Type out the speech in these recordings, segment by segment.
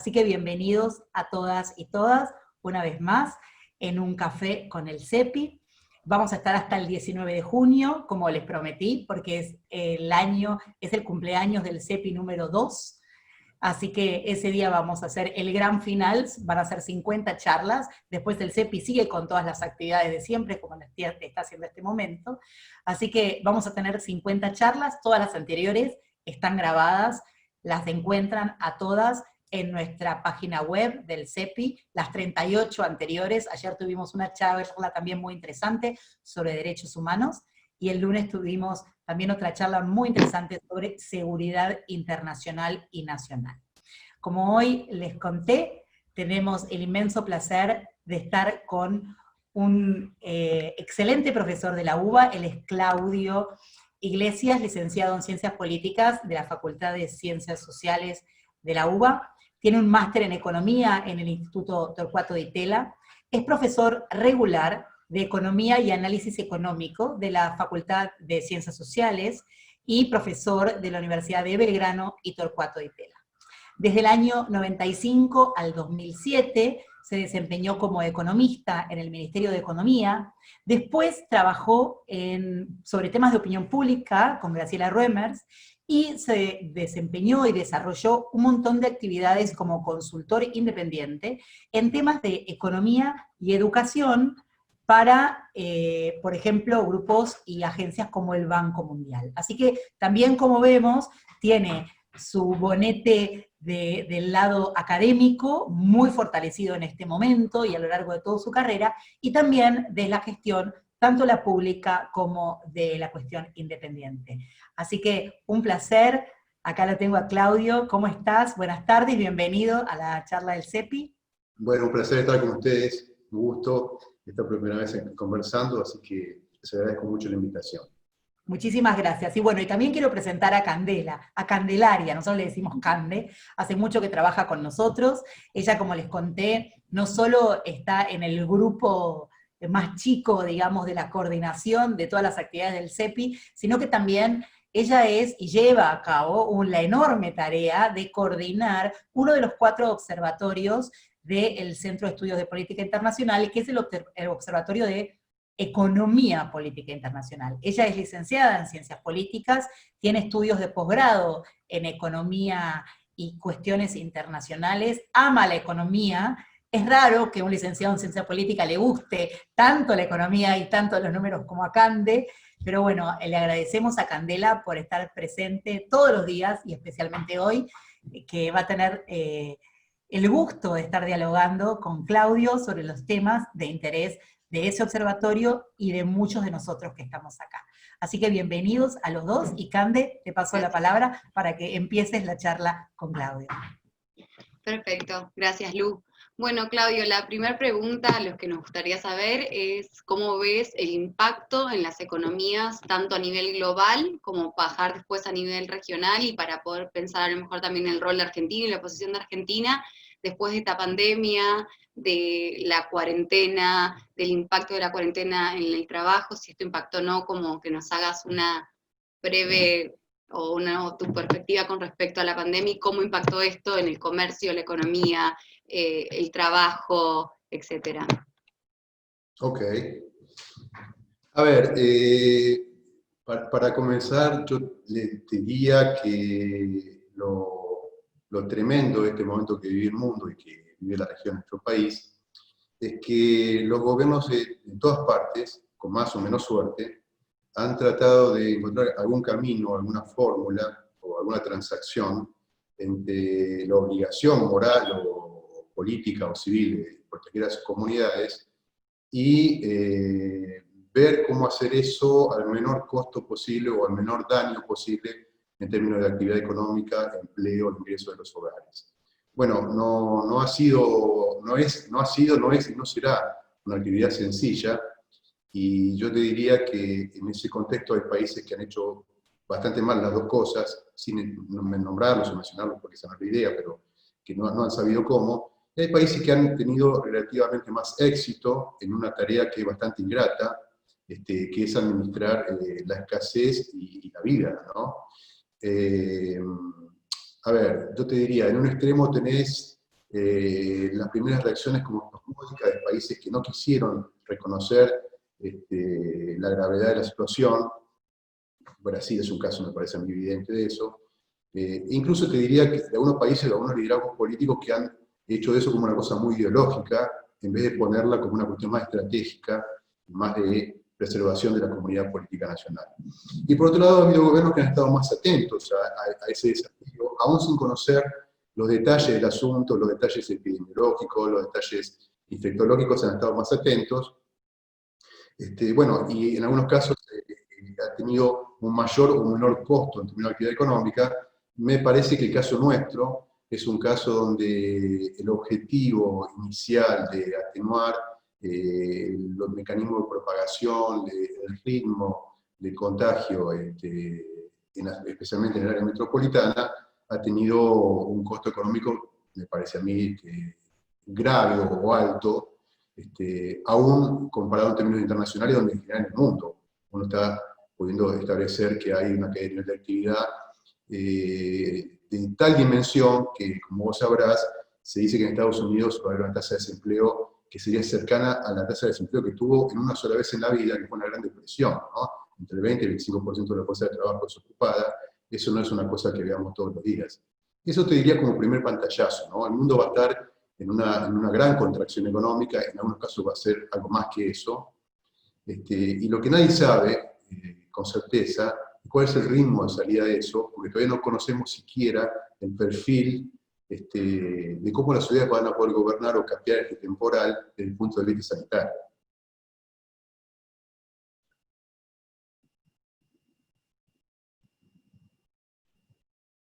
Así que bienvenidos a todas y todas, una vez más, en un café con el CEPI. Vamos a estar hasta el 19 de junio, como les prometí, porque es el cumpleaños del CEPI número 2. Así que ese día vamos a hacer el gran final, van a ser 50 charlas, después el CEPI sigue con todas las actividades de siempre, como está haciendo este momento. Así que vamos a tener 50 charlas, todas las anteriores están grabadas, las encuentran a todas en nuestra página web del CEPI, las 38 anteriores. Ayer tuvimos una charla también muy interesante sobre derechos humanos, y el lunes tuvimos también otra charla muy interesante sobre seguridad internacional y nacional. Como hoy les conté, tenemos el inmenso placer de estar con un excelente profesor de la UBA, él es Claudio Iglesias, licenciado en Ciencias Políticas de la Facultad de Ciencias Sociales de la UBA, tiene un máster en Economía en el Instituto Torcuato Di Tella, es profesor regular de Economía y Análisis Económico de la Facultad de Ciencias Sociales y profesor de la Universidad de Belgrano y Torcuato Di Tella. Desde el año 95 al 2007 se desempeñó como economista en el Ministerio de Economía, después trabajó sobre temas de opinión pública con Graciela Roemers, y se desempeñó y desarrolló un montón de actividades como consultor independiente en temas de economía y educación para, por ejemplo, grupos y agencias como el Banco Mundial. Así que también, como vemos, tiene su bonete del lado académico, muy fortalecido en este momento y a lo largo de toda su carrera, y también de la gestión, tanto la pública como de la cuestión independiente. Así que un placer, acá lo tengo a Claudio, ¿cómo estás? Buenas tardes, bienvenido a la charla del CEPI. Bueno, un placer estar con ustedes, un gusto, esta primera vez conversando, así que les agradezco mucho la invitación. Muchísimas gracias. Y bueno, y también quiero presentar a Candela, a Candelaria, nosotros le decimos Cande, hace mucho que trabaja con nosotros. Ella, como les conté, no solo está en el grupo más chico, digamos, de la coordinación de todas las actividades del CEPI, sino que también ella es y lleva a cabo la enorme tarea de coordinar uno de los 4 observatorios del Centro de Estudios de Política Internacional, que es el Observatorio de Economía Política Internacional. Ella es licenciada en Ciencias Políticas, tiene estudios de posgrado en Economía y Cuestiones Internacionales, ama la economía. Es raro que un licenciado en Ciencia Política le guste tanto la economía y tanto los números como a Cande, pero bueno, le agradecemos a Candela por estar presente todos los días, y especialmente hoy, que va a tener el gusto de estar dialogando con Claudio sobre los temas de interés de ese observatorio y de muchos de nosotros que estamos acá. Así que bienvenidos a los dos, y Cande, te paso la palabra para que empieces la charla con Claudio. Perfecto, gracias Lu. Bueno, Claudio, la primera pregunta a los que nos gustaría saber es cómo ves el impacto en las economías, tanto a nivel global como bajar después a nivel regional, y para poder pensar a lo mejor también el rol de Argentina y la posición de Argentina después de esta pandemia, de la cuarentena, del impacto de la cuarentena en el trabajo, si esto impactó o no, como que nos hagas una breve o tu perspectiva con respecto a la pandemia y cómo impactó esto en el comercio, la economía, el trabajo, etcétera. Ok. A ver, para comenzar, yo le diría que lo tremendo de este momento que vive el mundo y que vive la región de nuestro país es que los gobiernos en todas partes, con más o menos suerte, han tratado de encontrar algún camino, alguna fórmula o alguna transacción entre la obligación moral o política o civil de proteger a sus comunidades y ver cómo hacer eso al menor costo posible o al menor daño posible en términos de actividad económica, empleo, ingreso de los hogares. Bueno, no ha sido, no es y no será una actividad sencilla, y yo te diría que en ese contexto hay países que han hecho bastante mal las dos cosas, sin nombrarlos o mencionarlos porque esa no es la idea, pero que no han sabido cómo. Y hay países que han tenido relativamente más éxito en una tarea que es bastante ingrata, que es administrar la escasez y la vida, ¿no? A ver, yo te diría, en un extremo tenés las primeras reacciones como espasmódicas de países que no quisieron reconocer la gravedad de la situación. Brasil es un caso, me parece muy evidente de eso. Incluso te diría que de algunos países, de algunos liderazgos políticos que han hecho de eso como una cosa muy ideológica, en vez de ponerla como una cuestión más estratégica, más de preservación de la comunidad política nacional. Y por otro lado, ha habido gobiernos que han estado más atentos a ese desafío, aún sin conocer los detalles del asunto, los detalles epidemiológicos, los detalles infectológicos, han estado más atentos. Bueno, y en algunos casos ha tenido un mayor o menor costo en términos de actividad económica. Me parece que el caso nuestro es un caso donde el objetivo inicial de atenuar los mecanismos de propagación, el ritmo de contagio, especialmente en el área metropolitana, ha tenido un costo económico, me parece a mí, grave o alto, aún comparado en términos internacionales, donde en general en el mundo uno está pudiendo establecer que hay una cadena de actividad de tal dimensión que, como vos sabrás, se dice que en Estados Unidos va a haber una tasa de desempleo que sería cercana a la tasa de desempleo que tuvo en una sola vez en la vida, que fue una gran depresión, ¿no? Entre el 20 y el 25% de la fuerza de trabajo desocupada. Eso no es una cosa que veamos todos los días. Eso te diría como primer pantallazo, ¿no? El mundo va a estar en una gran contracción económica, en algunos casos va a ser algo más que eso, y lo que nadie sabe con certeza cuál es el ritmo de salida de eso, porque todavía no conocemos siquiera el perfil de cómo las ciudades van a poder gobernar o cambiar este temporal desde el punto de vista sanitario.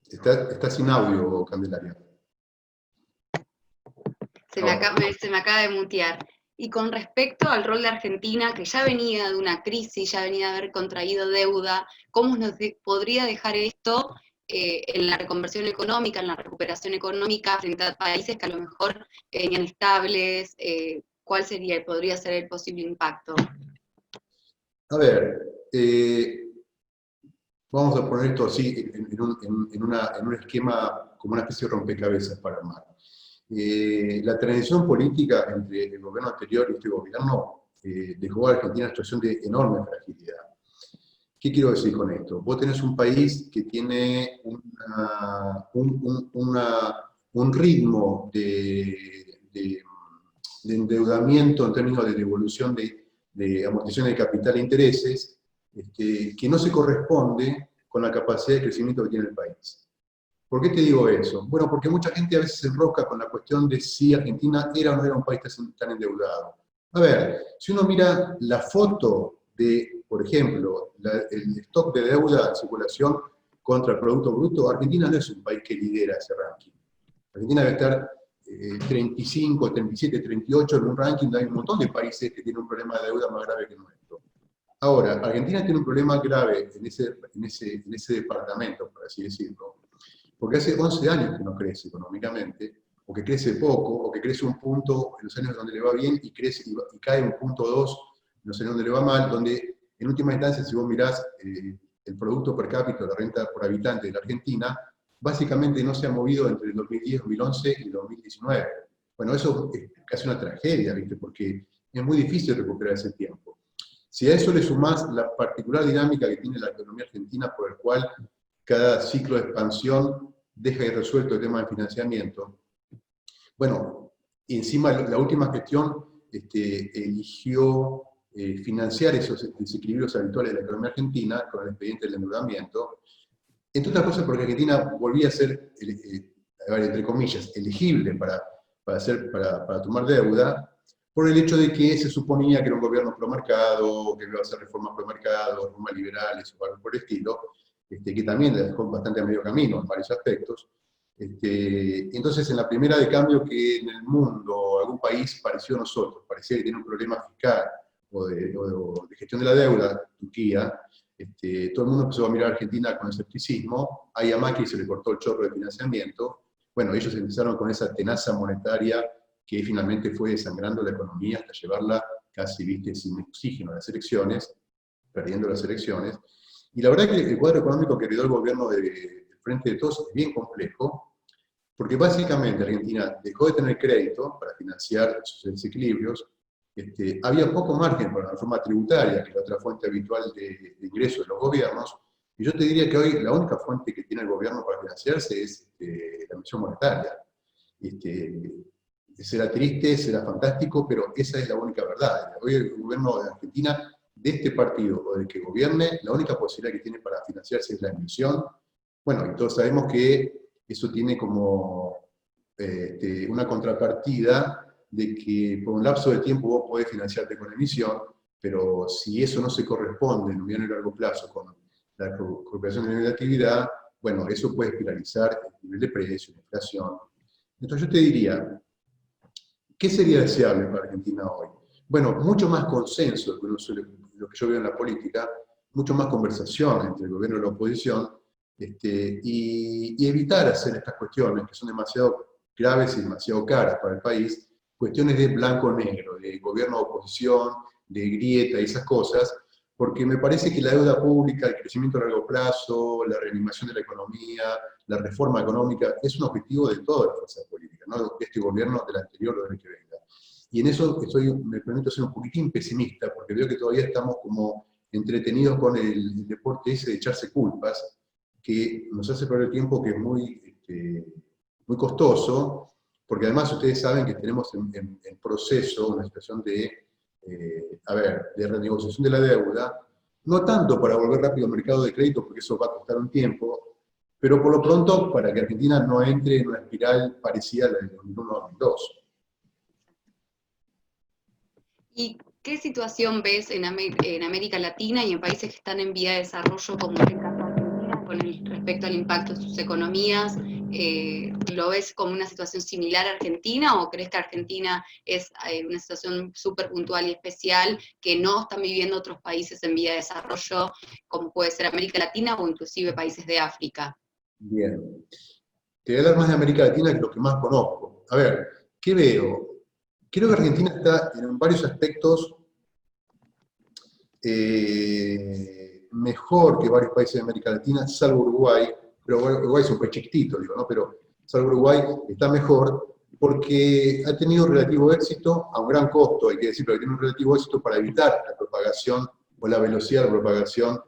Está sin audio, Candelaria. Se me acaba de mutear. Y con respecto al rol de Argentina, que ya venía de una crisis, ya venía de haber contraído deuda, ¿cómo nos podría dejar esto en la reconversión económica, en la recuperación económica frente a países que a lo mejor venían estables? ¿Cuál podría ser el posible impacto? A ver, vamos a poner esto así en un esquema como una especie de rompecabezas para armar. La transición política entre el gobierno anterior y este gobierno dejó a Argentina en una situación de enorme fragilidad. ¿Qué quiero decir con esto? Vos tenés un país que tiene un ritmo de endeudamiento en términos de devolución de amortización de capital e intereses, que no se corresponde con la capacidad de crecimiento que tiene el país. ¿Por qué te digo eso? Bueno, porque mucha gente a veces se enrosca con la cuestión de si Argentina era o no era un país tan endeudado. A ver, si uno mira la foto de, por ejemplo, el stock de deuda en circulación contra el Producto Bruto, Argentina no es un país que lidera ese ranking. Argentina debe estar 35, 37, 38 en un ranking, hay un montón de países que tienen un problema de deuda más grave que el nuestro. Ahora, Argentina tiene un problema grave en ese departamento, por así decirlo, porque hace 11 años que no crece económicamente, o que crece poco, o que crece un punto en los años donde le va bien y cae un punto 2 en los años donde le va mal, donde en última instancia, si vos mirás el producto per cápita, la renta por habitante de la Argentina, básicamente no se ha movido entre el 2010, 2011 y el 2019. Bueno, eso es casi una tragedia, ¿viste? Porque es muy difícil recuperar ese tiempo. Si a eso le sumás la particular dinámica que tiene la economía argentina, por el cual cada ciclo de expansión deja irresuelto el tema del financiamiento. Bueno, y encima la última gestión eligió financiar esos desequilibrios habituales de la economía argentina con el expediente del endeudamiento, entre otras cosas porque Argentina volvía a ser, entre comillas, elegible para tomar deuda, por el hecho de que se suponía que era un gobierno promercado, que iba a hacer reformas promercado, reformas liberales o algo por el estilo, que también la dejó bastante a medio camino en varios aspectos. Entonces, en la primera de cambio que en el mundo algún país parecido a nosotros, parecía que tiene un problema fiscal o de gestión de la deuda, Turquía, todo el mundo empezó a mirar a Argentina con escepticismo, ahí a Macri se le cortó el chorro de financiamiento, bueno, ellos empezaron con esa tenaza monetaria que finalmente fue desangrando la economía hasta llevarla casi, viste, sin oxígeno a las elecciones, perdiendo las elecciones. Y la verdad que el cuadro económico que heredó el gobierno del Frente de Todos es bien complejo, Porque básicamente Argentina dejó de tener crédito para financiar sus desequilibrios, había poco margen para la reforma tributaria, que es la otra fuente habitual de ingresos de los gobiernos, y yo te diría que hoy la única fuente que tiene el gobierno para financiarse es la emisión monetaria. Será triste, será fantástico, pero esa es la única verdad. Hoy el gobierno de Argentina, de este partido o del que gobierne, la única posibilidad que tiene para financiarse es la emisión. Bueno, y todos sabemos que eso tiene como una contrapartida de que por un lapso de tiempo vos podés financiarte con emisión, pero si eso no se corresponde en un mediano y largo plazo con la recuperación de la actividad, bueno, eso puede espiralizar el nivel de precio, la inflación. Entonces yo te diría, ¿qué sería deseable para Argentina hoy? Bueno, mucho más consenso, lo que yo veo en la política, mucho más conversación entre el gobierno y la oposición, y evitar hacer estas cuestiones que son demasiado graves y demasiado caras para el país, cuestiones de blanco-negro, de gobierno-oposición, de grieta y esas cosas, porque me parece que la deuda pública, el crecimiento a largo plazo, la reanimación de la economía, la reforma económica, es un objetivo de todas las fuerzas políticas, no de este gobierno, del anterior o del que venga. Y en eso me permito ser un poquitín pesimista, porque veo que todavía estamos como entretenidos con el deporte ese de echarse culpas, que nos hace perder tiempo, que es muy costoso, porque además ustedes saben que tenemos en proceso una situación de renegociación de la deuda, no tanto para volver rápido al mercado de crédito, porque eso va a costar un tiempo, pero por lo pronto para que Argentina no entre en una espiral parecida a la del 2001-2002. ¿Y qué situación ves en América Latina y en países que están en vía de desarrollo, como es el caso de Argentina, con respecto al impacto de sus economías? ¿Lo ves como una situación similar a Argentina o crees que Argentina es una situación súper puntual y especial que no están viviendo otros países en vía de desarrollo, como puede ser América Latina o inclusive países de África? Bien. Te voy a hablar más de América Latina, que es lo que más conozco. A ver, ¿qué veo? Creo que Argentina está en varios aspectos mejor que varios países de América Latina, salvo Uruguay, pero Uruguay es un país chiquitito, digo, ¿no? Pero salvo Uruguay está mejor porque ha tenido relativo éxito, a un gran costo, hay que decirlo, que tiene un relativo éxito para evitar la propagación o la velocidad de la propagación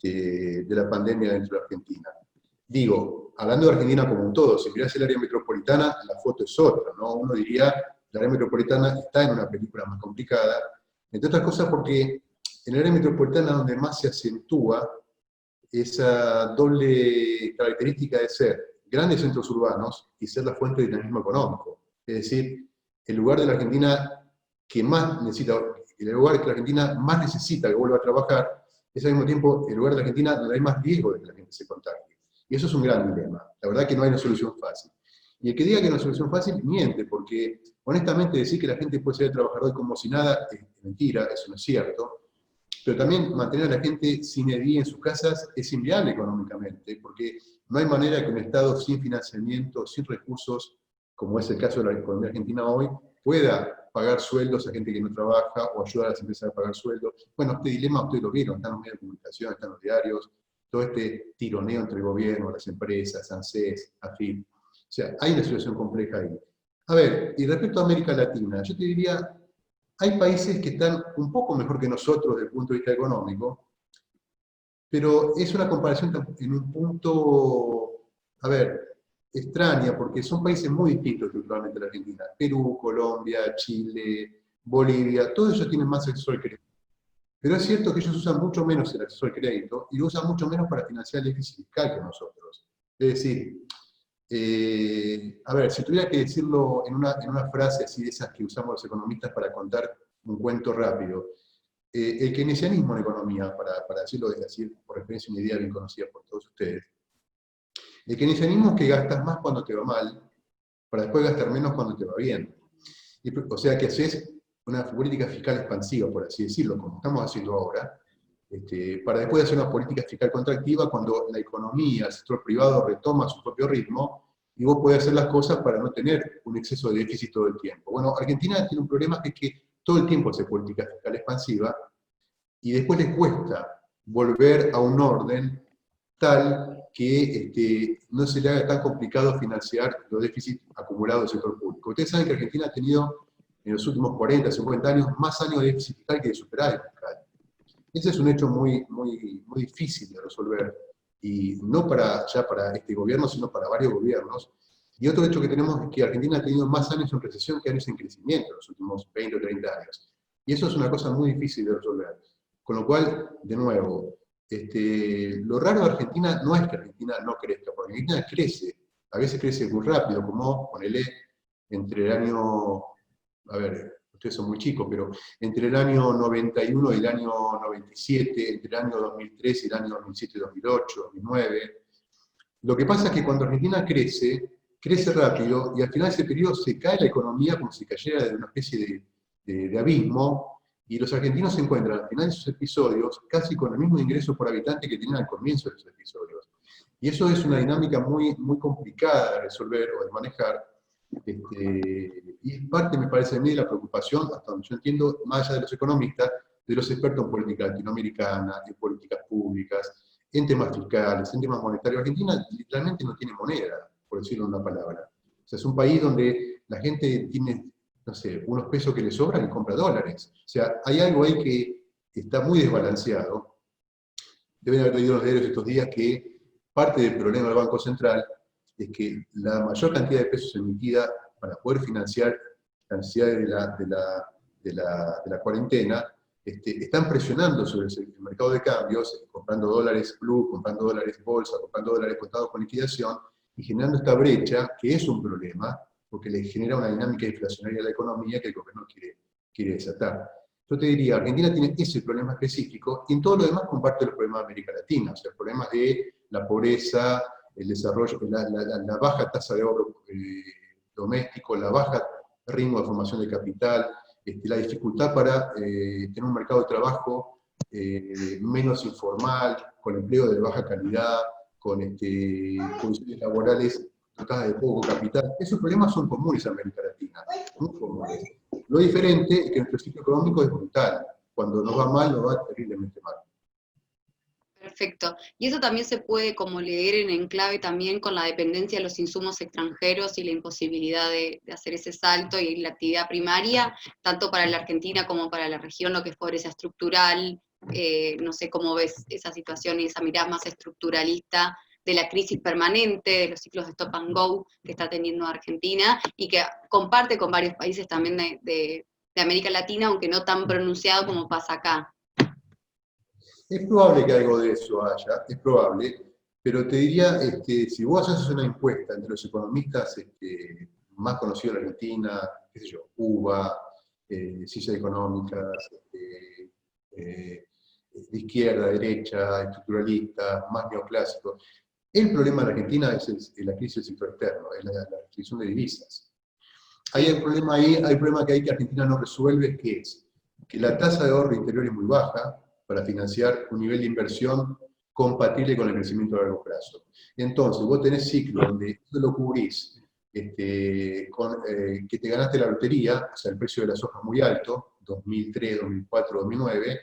de la pandemia dentro de Argentina. Digo, hablando de Argentina como un todo, si mirás el área metropolitana, la foto es otra, ¿no? Uno diría, la área metropolitana está en una película más complicada, entre otras cosas porque en el área metropolitana donde más se acentúa esa doble característica de ser grandes centros urbanos y ser la fuente de dinamismo económico. Es decir, el lugar de la Argentina que más necesita, el lugar que la Argentina más necesita que vuelva a trabajar, es al mismo tiempo el lugar de la Argentina donde hay más riesgo de que la gente se contagie. Y eso es un gran dilema. La verdad que no hay una solución fácil. Y el que diga que no hay una solución fácil, miente, porque honestamente decir que la gente puede salir a trabajar hoy como si nada es mentira, eso no es cierto. Pero también mantener a la gente sin edad en sus casas es inviable económicamente, porque no hay manera que un Estado sin financiamiento, sin recursos, como es el caso de la economía argentina hoy, pueda pagar sueldos a gente que no trabaja o ayudar a las empresas a pagar sueldos. Bueno, este dilema ustedes lo vieron, están en los medios de comunicación, están en los diarios, todo este tironeo entre el gobierno, las empresas, ANSES, AFIP. O sea, hay una situación compleja ahí. A ver, y respecto a América Latina, yo te diría, hay países que están un poco mejor que nosotros desde el punto de vista económico, pero es una comparación en un punto, a ver, extraña, porque son países muy distintos culturalmente a la Argentina. Perú, Colombia, Chile, Bolivia, todos ellos tienen más acceso al crédito. Pero es cierto que ellos usan mucho menos el acceso al crédito y lo usan mucho menos para financiar el déficit fiscal que nosotros. Es decir, a ver, si tuviera que decirlo en una frase así de esas que usamos los economistas para contar un cuento rápido, el keynesianismo en economía, para decirlo así, por referencia a una idea bien conocida por todos ustedes, el keynesianismo es que gastas más cuando te va mal, para después gastar menos cuando te va bien. O sea que haces una política fiscal expansiva, por así decirlo, como estamos haciendo ahora, para después hacer una política fiscal contractiva cuando la economía, el sector privado retoma su propio ritmo y vos podés hacer las cosas para no tener un exceso de déficit todo el tiempo. Bueno, Argentina tiene un problema que es que todo el tiempo hace política fiscal expansiva y después les cuesta volver a un orden tal que no se le haga tan complicado financiar los déficits acumulados del sector público. Ustedes saben que Argentina ha tenido en los últimos 40, 50 años más años de déficit fiscal que de superávit fiscal. Ese es un hecho muy difícil de resolver, y no ya para este gobierno, sino para varios gobiernos. Y otro hecho que tenemos es que Argentina ha tenido más años en recesión que años en crecimiento en los últimos 20 o 30 años. Y eso es una cosa muy difícil de resolver. Con lo cual, de nuevo, lo raro de Argentina no es que Argentina no crezca, porque Argentina crece, a veces crece muy rápido, como, ponele, entre el año, a ver, ustedes son muy chicos, pero entre el año 91 y el año 97, entre el año 2003 y el año 2007, 2008, 2009. Lo que pasa es que cuando Argentina crece rápido, y al final de ese periodo se cae la economía como si cayera de una especie de abismo, y los argentinos se encuentran al final de esos episodios casi con el mismo ingreso por habitante que tenían al comienzo de esos episodios. Y eso es una dinámica muy complicada de resolver o de manejar, y es parte, me parece a mí, de la preocupación, hasta donde yo entiendo, más allá de los economistas, de los expertos en política latinoamericana, en políticas públicas, en temas fiscales, en temas monetarios. Argentina literalmente no tiene moneda, por decirlo en una palabra. O sea, es un país donde la gente tiene, no sé, unos pesos que le sobran y compra dólares. O sea, hay algo ahí que está muy desbalanceado. Deben haber leído los diarios estos días que parte del problema del Banco Central es que la mayor cantidad de pesos emitida para poder financiar las necesidades de la cuarentena, están presionando sobre el mercado de cambios, comprando dólares blue, comprando dólares bolsa, comprando dólares contados con liquidación, y generando esta brecha, que es un problema, porque le genera una dinámica inflacionaria a la economía que el gobierno quiere desatar. Yo te diría, Argentina tiene ese problema específico, y en todo lo demás comparte los problemas de América Latina, o sea, problemas de la pobreza, el desarrollo, la baja tasa de ahorro doméstico, la baja ritmo de formación de capital, la dificultad para tener un mercado de trabajo menos informal, con empleo de baja calidad, con condiciones laborales dotadas de poco capital. Esos problemas son comunes a América Latina, muy comunes. Lo diferente es que nuestro ciclo económico es brutal. Cuando nos va mal, nos va terriblemente mal. Perfecto. Y eso también se puede como leer en enclave también con la dependencia de los insumos extranjeros y la imposibilidad de hacer ese salto y la actividad primaria, tanto para la Argentina como para la región, lo que es pobreza estructural. No sé cómo ves esa situación y esa mirada más estructuralista de la crisis permanente, de los ciclos de stop and go que está teniendo Argentina y que comparte con varios países también de América Latina, aunque no tan pronunciado como pasa acá. Es probable que algo de eso haya, es probable, pero te diría, si vos haces una encuesta entre los economistas más conocidos de la Argentina, qué sé yo, Cuba, ciencias económicas, de izquierda, derecha, estructuralistas, más neoclásicos, el problema de la Argentina es la crisis del sector externo, es la restricción de divisas. Hay un problema ahí, hay un problema que Argentina no resuelve, que es que la tasa de ahorro interior es muy baja para financiar un nivel de inversión compatible con el crecimiento a largo plazo. Entonces, vos tenés ciclos donde tú lo cubrís, que te ganaste la lotería, o sea, el precio de la soja muy alto, 2003, 2004, 2009,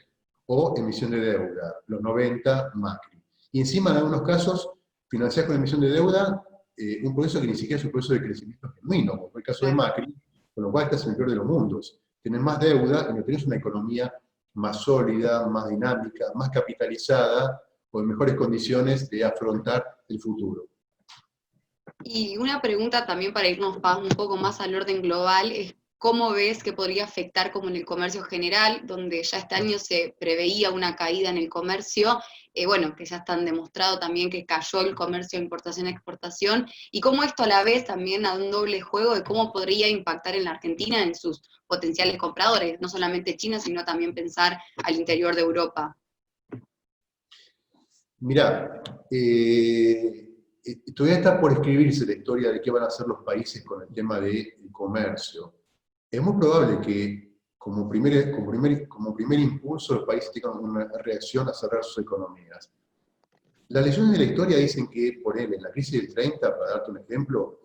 o emisión de deuda, los 90, Macri. Y encima, en algunos casos, financiás con emisión de deuda un proceso que ni siquiera es un proceso de crecimiento genuino, como fue el caso de Macri, con lo cual estás en el peor de los mundos. Tenés más deuda y no tenés una economía más sólida, más dinámica, más capitalizada, o en mejores condiciones de afrontar el futuro. Y una pregunta también para irnos un poco más al orden global es ¿cómo ves que podría afectar como en el comercio general, donde ya este año se preveía una caída en el comercio, bueno, que ya están demostrado también que cayó el comercio de importación-exportación, y cómo esto a la vez también da un doble juego de cómo podría impactar en la Argentina en sus potenciales compradores, no solamente China, sino también pensar al interior de Europa? Mirá, todavía está por escribirse la historia de qué van a hacer los países con el tema del comercio. Es muy probable que como primer impulso los países tengan una reacción a cerrar sus economías. Las lecciones de la historia dicen que, por ejemplo, en la crisis del 30, para darte un ejemplo,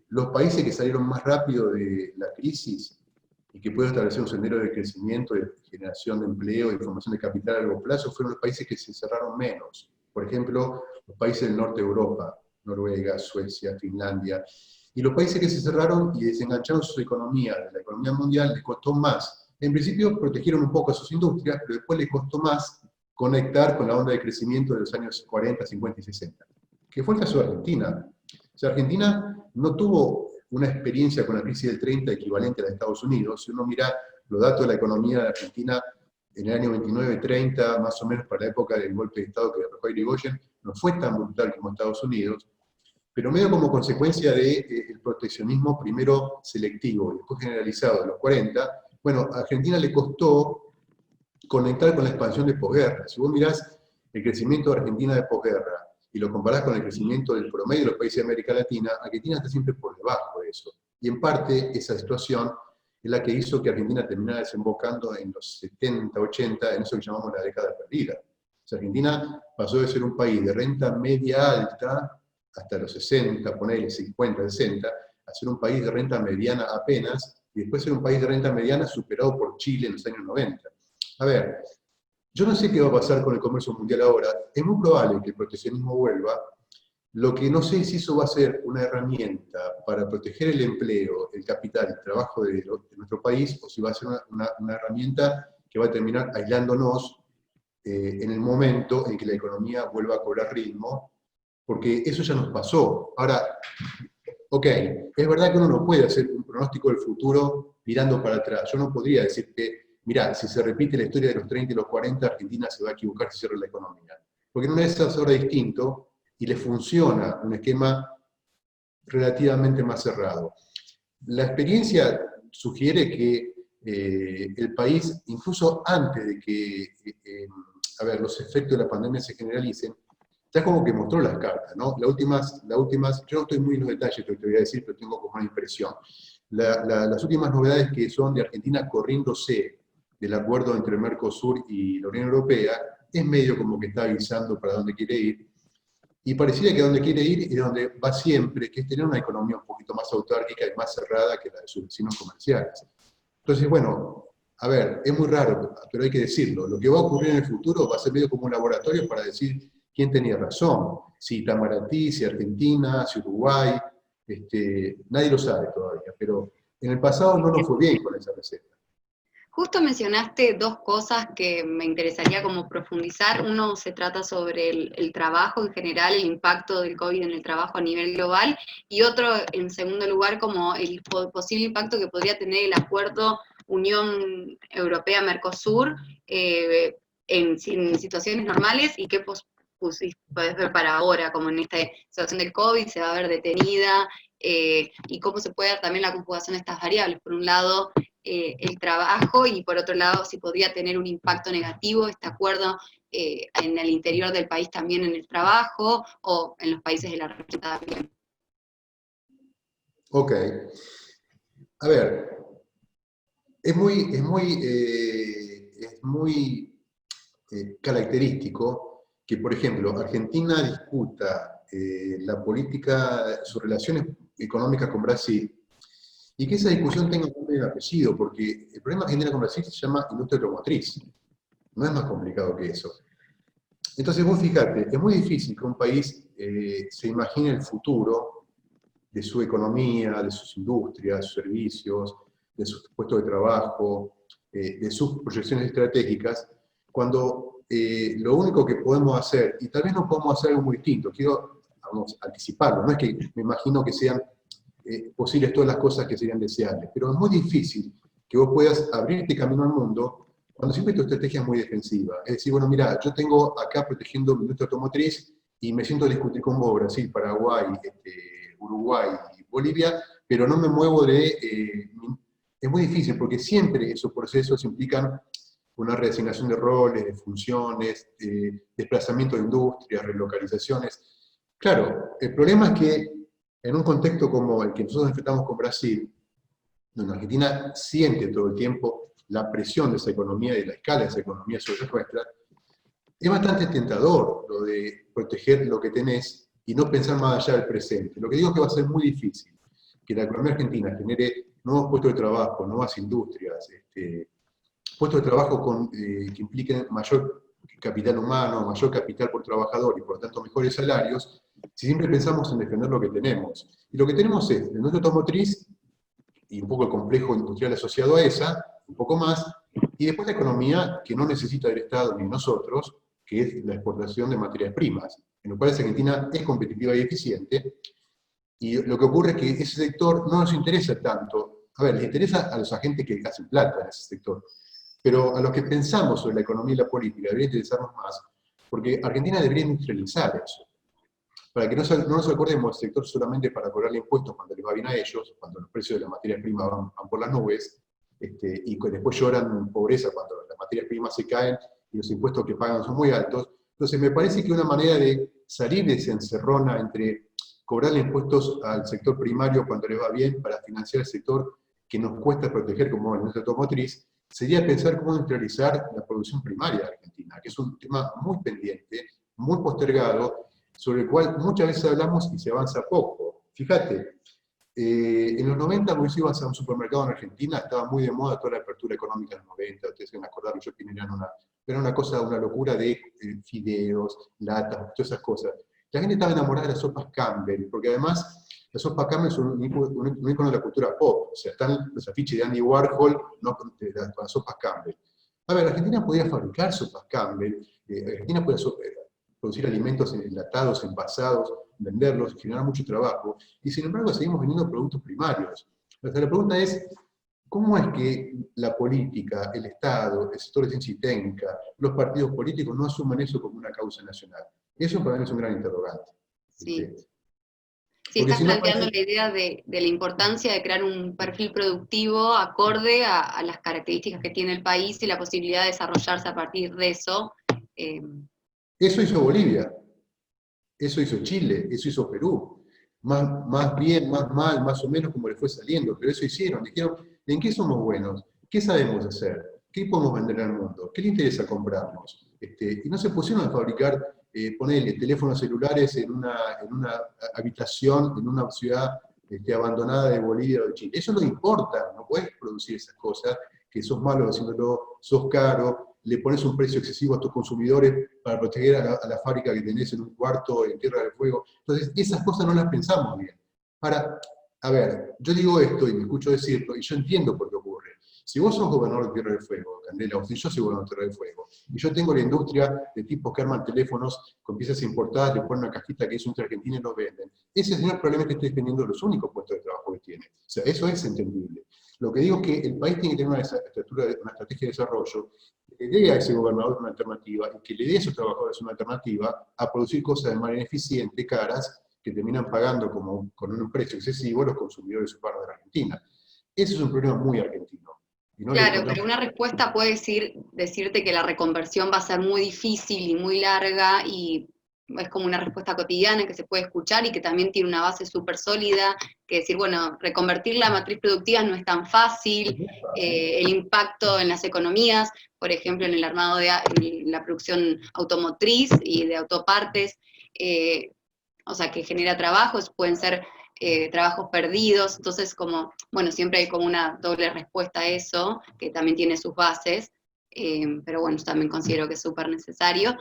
los países que salieron más rápido de la crisis y que pueden establecer un sendero de crecimiento, de generación de empleo y formación de capital a largo plazo, fueron los países que se cerraron menos. por ejemplo, los países del norte de Europa, Noruega, Suecia, Finlandia, y los países que se cerraron y desengancharon su economía de la economía mundial les costó más. En principio protegieron un poco a sus industrias, pero después les costó más conectar con la onda de crecimiento de los años 40, 50 y 60, que fue el caso de Argentina. O sea, Argentina no tuvo una experiencia con la crisis del 30 equivalente a la de Estados Unidos. Si uno mira los datos de la economía de Argentina en el año 29-30, más o menos para la época del golpe de Estado que derrocó a Irigoyen, no fue tan brutal como Estados Unidos, pero medio como consecuencia del proteccionismo primero selectivo y después generalizado de los 40, bueno, a Argentina le costó conectar con la expansión de posguerra. Si vos mirás el crecimiento de Argentina de posguerra y lo comparás con el crecimiento del promedio de los países de América Latina, Argentina está siempre por debajo de eso. Y en parte esa situación es la que hizo que Argentina terminara desembocando en los 70, 80, en eso que llamamos la década perdida. O sea, Argentina pasó de ser un país de renta media alta hasta los 60, ponele 50, 60, a ser un país de renta mediana apenas, y después ser un país de renta mediana superado por Chile en los años 90. A ver, yo no sé qué va a pasar con el comercio mundial ahora. Es muy probable que el proteccionismo vuelva. Lo que no sé es si eso va a ser una herramienta para proteger el empleo, el capital, el trabajo de nuestro país, o si va a ser una herramienta que va a terminar aislándonos en el momento en que la economía vuelva a cobrar ritmo, porque eso ya nos pasó. Ahora, ok, es verdad que uno no puede hacer un pronóstico del futuro mirando para atrás. Yo no podría decir que, mirá, si se repite la historia de los 30 y los 40, Argentina se va a equivocar si cierra la economía. Porque en una de esas ahora distinto y le funciona un esquema relativamente más cerrado. La experiencia sugiere que el país, incluso antes de que los efectos de la pandemia se generalicen, ya como que mostró las cartas, ¿no? Las últimas, yo no estoy muy en los detalles de lo que te voy a decir, pero tengo como una impresión. Las últimas novedades que son de Argentina corriéndose del acuerdo entre Mercosur y la Unión Europea, es medio como que está avisando para dónde quiere ir, y pareciera que donde quiere ir y donde va siempre, que es tener una economía un poquito más autárquica y más cerrada que la de sus vecinos comerciales. Entonces, bueno, a ver, es muy raro, pero hay que decirlo. Lo que va a ocurrir en el futuro va a ser medio como un laboratorio para decir quién tenía razón. Si Itamaraty, si Argentina, si Uruguay, nadie lo sabe todavía, pero en el pasado no nos fue bien con esa receta. Justo mencionaste dos cosas que me interesaría como profundizar. Uno se trata sobre el trabajo en general, el impacto del COVID en el trabajo a nivel global, y otro, en segundo lugar, como el posible impacto que podría tener el acuerdo Unión Europea-Mercosur en situaciones normales y qué podés ver para ahora, como en esta situación del COVID se va a ver detenida, y cómo se puede dar también la conjugación de estas variables. Por un lado, el trabajo, y por otro lado, si podría tener un impacto negativo este acuerdo en el interior del país también en el trabajo, o en los países de la región también. Ok. A ver, es muy característico que, por ejemplo, Argentina disputa la política, sus relaciones económicas con Brasil, y que esa discusión tenga un nombre y apellido, porque el problema que tiene con Brasil se llama industria automotriz. No es más complicado que eso. Entonces vos fíjate, es muy difícil que un país se imagine el futuro de su economía, de sus industrias, sus servicios, de sus puestos de trabajo, de sus proyecciones estratégicas, cuando lo único que podemos hacer, y tal vez no podemos hacer algo muy distinto, quiero anticiparlo, no es que me imagino que sean posibles todas las cosas que serían deseables, pero es muy difícil que vos puedas abrirte camino al mundo cuando siempre tu estrategia es muy defensiva. Es decir, bueno, mira, yo tengo acá protegiendo mi industria automotriz y me siento a discutir con vos, Brasil, Paraguay, Uruguay y Bolivia, pero no me muevo es muy difícil porque siempre esos procesos implican una reasignación de roles, de funciones, desplazamiento de industrias, relocalizaciones. Claro, el problema es que en un contexto como el que nosotros enfrentamos con Brasil, donde Argentina siente todo el tiempo la presión de esa economía y la escala de esa economía sobre nuestra, es bastante tentador lo de proteger lo que tenés y no pensar más allá del presente. Lo que digo es que va a ser muy difícil que la economía argentina genere nuevos puestos de trabajo, nuevas industrias, puestos de trabajo que impliquen mayor capital humano, mayor capital por trabajador y por lo tanto mejores salarios, si siempre pensamos en defender lo que tenemos. Y lo que tenemos es la industria automotriz y un poco el complejo industrial asociado a esa, un poco más, y después la economía que no necesita del Estado ni nosotros, que es la exportación de materias primas, en lo cual Argentina es competitiva y eficiente, y lo que ocurre es que ese sector no nos interesa tanto. A ver, les interesa a los agentes que hacen plata en ese sector, pero a los que pensamos sobre la economía y la política debería interesarnos más, porque Argentina debería industrializar eso. Para que no nos acordemos del sector solamente para cobrarle impuestos cuando les va bien a ellos, cuando los precios de las materias primas van por las nubes, y que después lloran pobreza cuando las materias primas se caen y los impuestos que pagan son muy altos. Entonces me parece que una manera de salir de esa encerrona entre cobrarle impuestos al sector primario cuando les va bien para financiar el sector que nos cuesta proteger como la industria automotriz, sería pensar cómo neutralizar la producción primaria de Argentina, que es un tema muy pendiente, muy postergado, sobre el cual muchas veces hablamos y se avanza poco. Fíjate, en los 90, cuando ibas a un supermercado en Argentina, estaba muy de moda toda la apertura económica en los 90, ustedes se van a acordar, yo era una cosa, una locura de fideos, latas, todas esas cosas. La gente estaba enamorada de las sopas Campbell, porque además las sopas Campbell son un ícono de la cultura pop, o sea, están los afiches de Andy Warhol, no, de las sopas Campbell. A ver, Argentina podía fabricar sopas Campbell, Argentina podía producir alimentos enlatados, envasados, venderlos, generar mucho trabajo, y sin embargo seguimos vendiendo productos primarios. O sea, la pregunta es, ¿cómo es que la política, el Estado, el sector de ciencia y técnica, los partidos políticos no asumen eso como una causa nacional? Eso para mí es un gran interrogante. Sí. ¿Viste? Sí, Porque estás si no planteando parece... la idea de la importancia de crear un perfil productivo acorde a las características que tiene el país y la posibilidad de desarrollarse a partir de eso. Eso hizo Bolivia, eso hizo Chile, eso hizo Perú. Más bien, más mal, más o menos como le fue saliendo, pero eso hicieron. Dijeron, ¿en qué somos buenos? ¿Qué sabemos hacer? ¿Qué podemos vender al mundo? ¿Qué le interesa comprarnos? Y no se pusieron a fabricar, ponerle teléfonos celulares en una habitación, en una ciudad abandonada de Bolivia o de Chile. Eso no importa, no puedes producir esas cosas, que sos malo haciéndolo, sos caro, le pones un precio excesivo a tus consumidores para proteger a la fábrica que tenés en un cuarto en Tierra del Fuego. Entonces, esas cosas no las pensamos bien. Ahora, a ver, yo digo esto y me escucho decirlo, y yo entiendo por qué ocurre. Si vos sos gobernador de Tierra del Fuego, Candela, o si yo soy gobernador de Tierra del Fuego, y yo tengo la industria de tipos que arman teléfonos con piezas importadas, le ponen una cajita que es un argentina y lo venden, ese señor probablemente esté defendiendo los únicos puestos de trabajo que tiene. O sea, eso es entendible. Lo que digo es que el país tiene que tener una estrategia de desarrollo que le dé a ese gobernador una alternativa y que le dé a esos trabajadores una alternativa a producir cosas de manera eficiente, caras, que terminan pagando con un precio excesivo los consumidores de su parte de la Argentina. Ese es un problema muy argentino. Y no Claro, pero una respuesta puede decirte que la reconversión va a ser muy difícil y muy larga y es como una respuesta cotidiana que se puede escuchar y que también tiene una base súper sólida, que decir, bueno, reconvertir la matriz productiva no es tan fácil, el impacto en las economías, por ejemplo, en el armado en la producción automotriz y de autopartes, o sea, que genera trabajos, pueden ser trabajos perdidos, entonces como, bueno, siempre hay como una doble respuesta a eso, que también tiene sus bases, pero bueno, también considero que es súper necesario.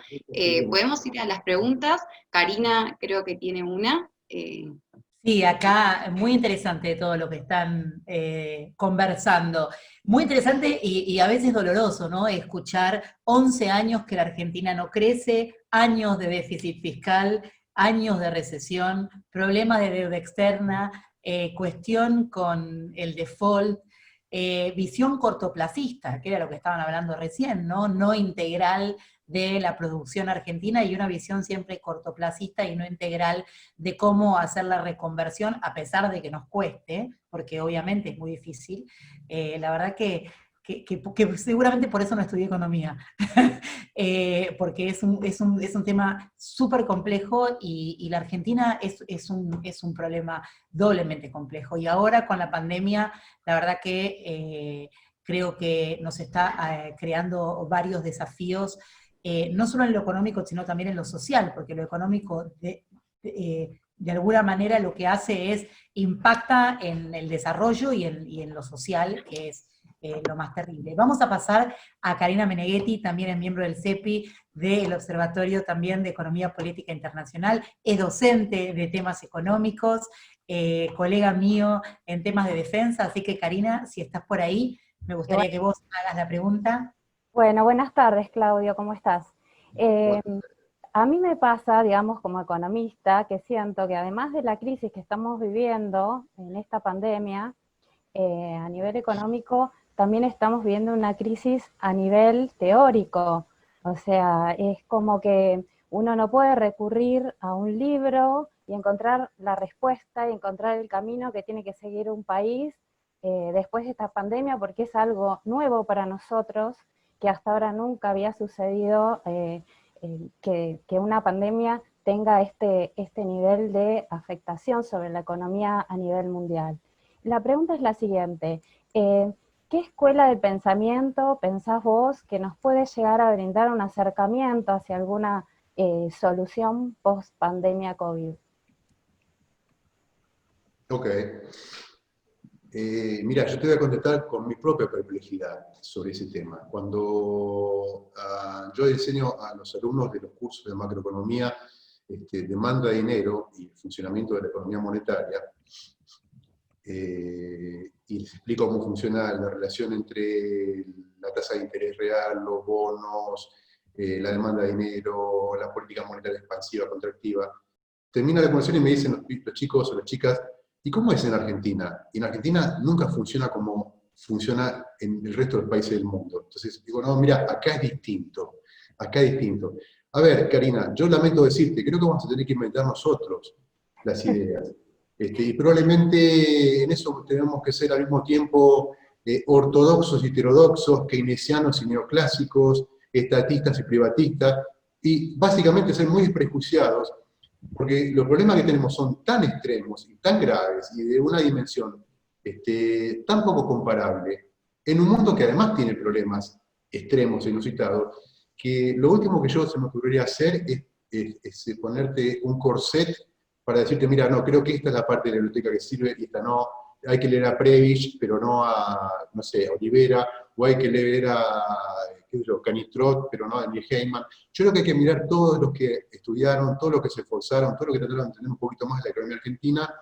Podemos ir a las preguntas, Karina creo que tiene una. Sí, acá muy interesante todo lo que están conversando. Muy interesante y a veces doloroso, ¿no? Escuchar 11 años que la Argentina no crece, años de déficit fiscal, años de recesión, problemas de deuda externa, cuestión con el default, visión cortoplacista, que era lo que estaban hablando recién, ¿no? No integral de la producción argentina y una visión siempre cortoplacista y no integral de cómo hacer la reconversión, a pesar de que nos cueste, porque obviamente es muy difícil. La verdad que seguramente por eso no estudié economía, porque es un tema súper complejo y la Argentina es un problema doblemente complejo. Y ahora con la pandemia, la verdad que creo que nos está creando varios desafíos, no solo en lo económico, sino también en lo social, porque lo económico de alguna manera lo que hace es impacta en el desarrollo y en lo social, que es lo más terrible. Vamos a pasar a Karina Meneghetti, también es miembro del CEPI, del Observatorio también de Economía Política Internacional, es docente de temas económicos, colega mío en temas de defensa, así que Karina, si estás por ahí, me gustaría que vos hagas la pregunta. Bueno, buenas tardes, Claudio, ¿cómo estás? Bueno, A mí me pasa, digamos, como economista, que siento que además de la crisis que estamos viviendo en esta pandemia, a nivel económico, también estamos viviendo una crisis a nivel teórico. O sea, es como que uno no puede recurrir a un libro y encontrar la respuesta y encontrar el camino que tiene que seguir un país después de esta pandemia, porque es algo nuevo para nosotros, que hasta ahora nunca había sucedido, que una pandemia tenga este nivel de afectación sobre la economía a nivel mundial. La pregunta es la siguiente, ¿qué escuela de pensamiento pensás vos que nos puede llegar a brindar un acercamiento hacia alguna solución post-pandemia COVID? ok. Mira, yo te voy a contestar con mi propia perplejidad sobre ese tema. Cuando yo enseño a los alumnos de los cursos de macroeconomía demanda de dinero y el funcionamiento de la economía monetaria, y les explico cómo funciona la relación entre la tasa de interés real, los bonos, la demanda de dinero, la política monetaria expansiva, contractiva, termina la conversación y me dicen los chicos o las chicas, ¿y cómo es en Argentina? Y en Argentina nunca funciona como funciona en el resto de los países del mundo. Entonces digo, no, mira, acá es distinto, acá es distinto. A ver, Karina, yo lamento decirte, creo que vamos a tener que inventar nosotros las ideas. Y probablemente en eso tenemos que ser al mismo tiempo ortodoxos y heterodoxos, keynesianos y neoclásicos, estatistas y privatistas, y básicamente ser muy prejuiciados, porque los problemas que tenemos son tan extremos y tan graves y de una dimensión tan poco comparable, en un mundo que además tiene problemas extremos e inusitados, que lo último que yo se me ocurriría hacer es ponerte un corset para decirte, mira, no, creo que esta es la parte de la biblioteca que sirve y esta no, hay que leer a Prebisch, pero no a, no sé, a Olivera, o hay que leer a, qué sé yo, Canistrot, pero no a Neil Heyman. Yo creo que hay que mirar todos los que estudiaron, todos los que se esforzaron, todos los que trataron de entender un poquito más de la economía argentina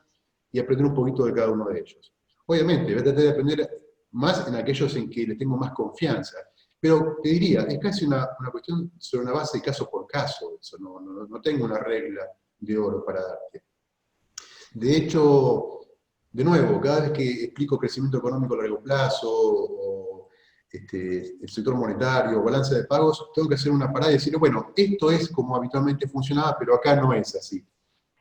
y aprender un poquito de cada uno de ellos. Obviamente, voy a tratar de aprender más en aquellos en que le tengo más confianza, pero te diría, es casi una cuestión sobre una base de caso por caso, eso, no tengo una regla de oro para darte. De hecho, de nuevo, cada vez que explico crecimiento económico a largo plazo, o el sector monetario, balance de pagos, tengo que hacer una parada y decir, bueno, esto es como habitualmente funcionaba, pero acá no es así.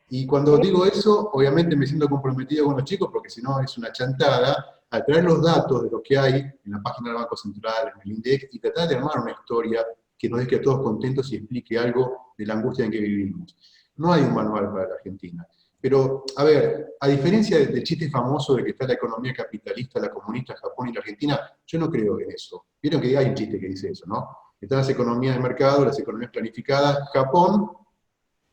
Y cuando digo eso, obviamente me siento comprometido con los chicos, porque si no es una chantada, al traer los datos de lo que hay en la página del Banco Central, en el INDEC, y tratar de armar una historia que nos deje a todos contentos y explique algo de la angustia en que vivimos. No hay un manual para la Argentina. Pero, a ver, a diferencia del chiste famoso de que está la economía capitalista, la comunista, Japón y la Argentina, yo no creo en eso. Vieron que hay un chiste que dice eso, ¿no? Están las economías de mercado, las economías planificadas, Japón,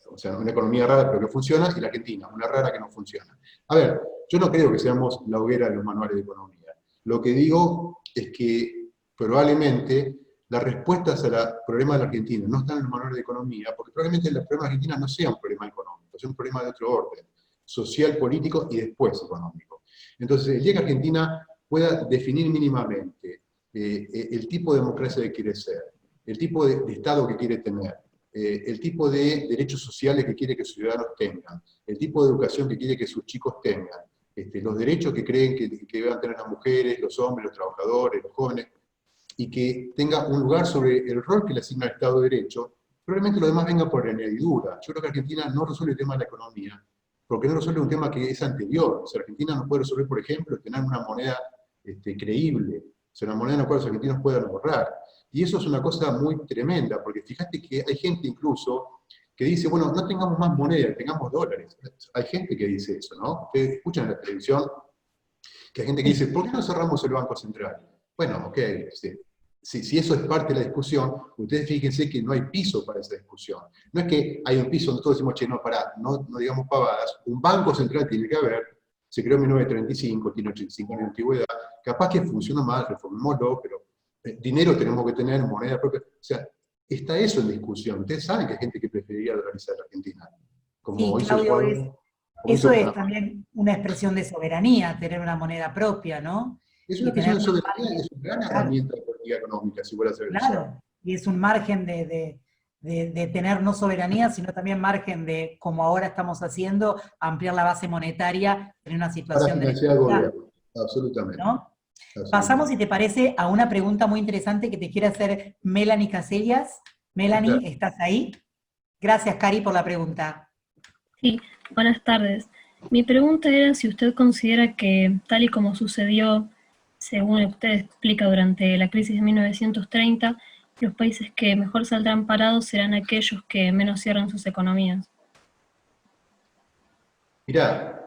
o sea, una economía rara pero que funciona, y la Argentina, una rara que no funciona. A ver, yo no creo que seamos la hoguera de los manuales de economía. Lo que digo es que probablemente las respuestas a los problemas de la Argentina no están en los manuales de economía, porque probablemente el problema de Argentina no sea un problema económico, sea un problema de otro orden, social, político y después económico. Entonces, el día que Argentina pueda definir mínimamente el tipo de democracia que quiere ser, el tipo de Estado que quiere tener, el tipo de derechos sociales que quiere que sus ciudadanos tengan, el tipo de educación que quiere que sus chicos tengan, los derechos que creen que deban tener las mujeres, los hombres, los trabajadores, los jóvenes, y que tenga un lugar sobre el rol que le asigna el Estado de Derecho, probablemente lo demás venga por añadidura. Yo creo que Argentina no resuelve el tema de la economía, porque no resuelve un tema que es anterior. O sea, Argentina no puede resolver, por ejemplo, tener una moneda creíble, o sea, una moneda en la cual los argentinos puedan ahorrar. Y eso es una cosa muy tremenda, porque fíjate que hay gente incluso que dice, bueno, no tengamos más moneda, tengamos dólares. Hay gente que dice eso, ¿no? Ustedes escuchan en la televisión que hay gente que dice, ¿por qué no cerramos el Banco Central? Bueno, ok, si eso es parte de la discusión, ustedes fíjense que no hay piso para esa discusión. No es que hay un piso donde todos decimos, che, no, pará, no digamos pavadas, un Banco Central tiene que haber, se creó en 1935, tiene 85 años de antigüedad, capaz que funciona mal, reformémoslo, pero dinero tenemos que tener, moneda propia. O sea, está eso en discusión. Ustedes saben que hay gente que preferiría dolarizar la Argentina. Sí, Como hizo Claudio, Juan, como eso hizo es Panamá. también una expresión de soberanía, tener una moneda propia, ¿no? Es una Y expresión tener de un soberanía, margen, es una gran claro, herramienta de política económica, si fuera a ser usada. claro, y es un margen de tener no soberanía, sino también margen de, como ahora estamos haciendo, ampliar la base monetaria en una Para situación de financiar al necesidad, gobierno, absolutamente. ¿no? Pasamos, Absolutamente. si te parece, a una pregunta muy interesante que te quiere hacer Melanie Casellas. Sí, claro. Melanie, ¿estás ahí? Gracias, Cari, por la pregunta. Sí, buenas tardes. Mi pregunta era si usted considera que, tal y como sucedió, según lo que usted explica durante la crisis de 1930, los países que mejor saldrán parados serán aquellos que menos cierran sus economías. Mirá,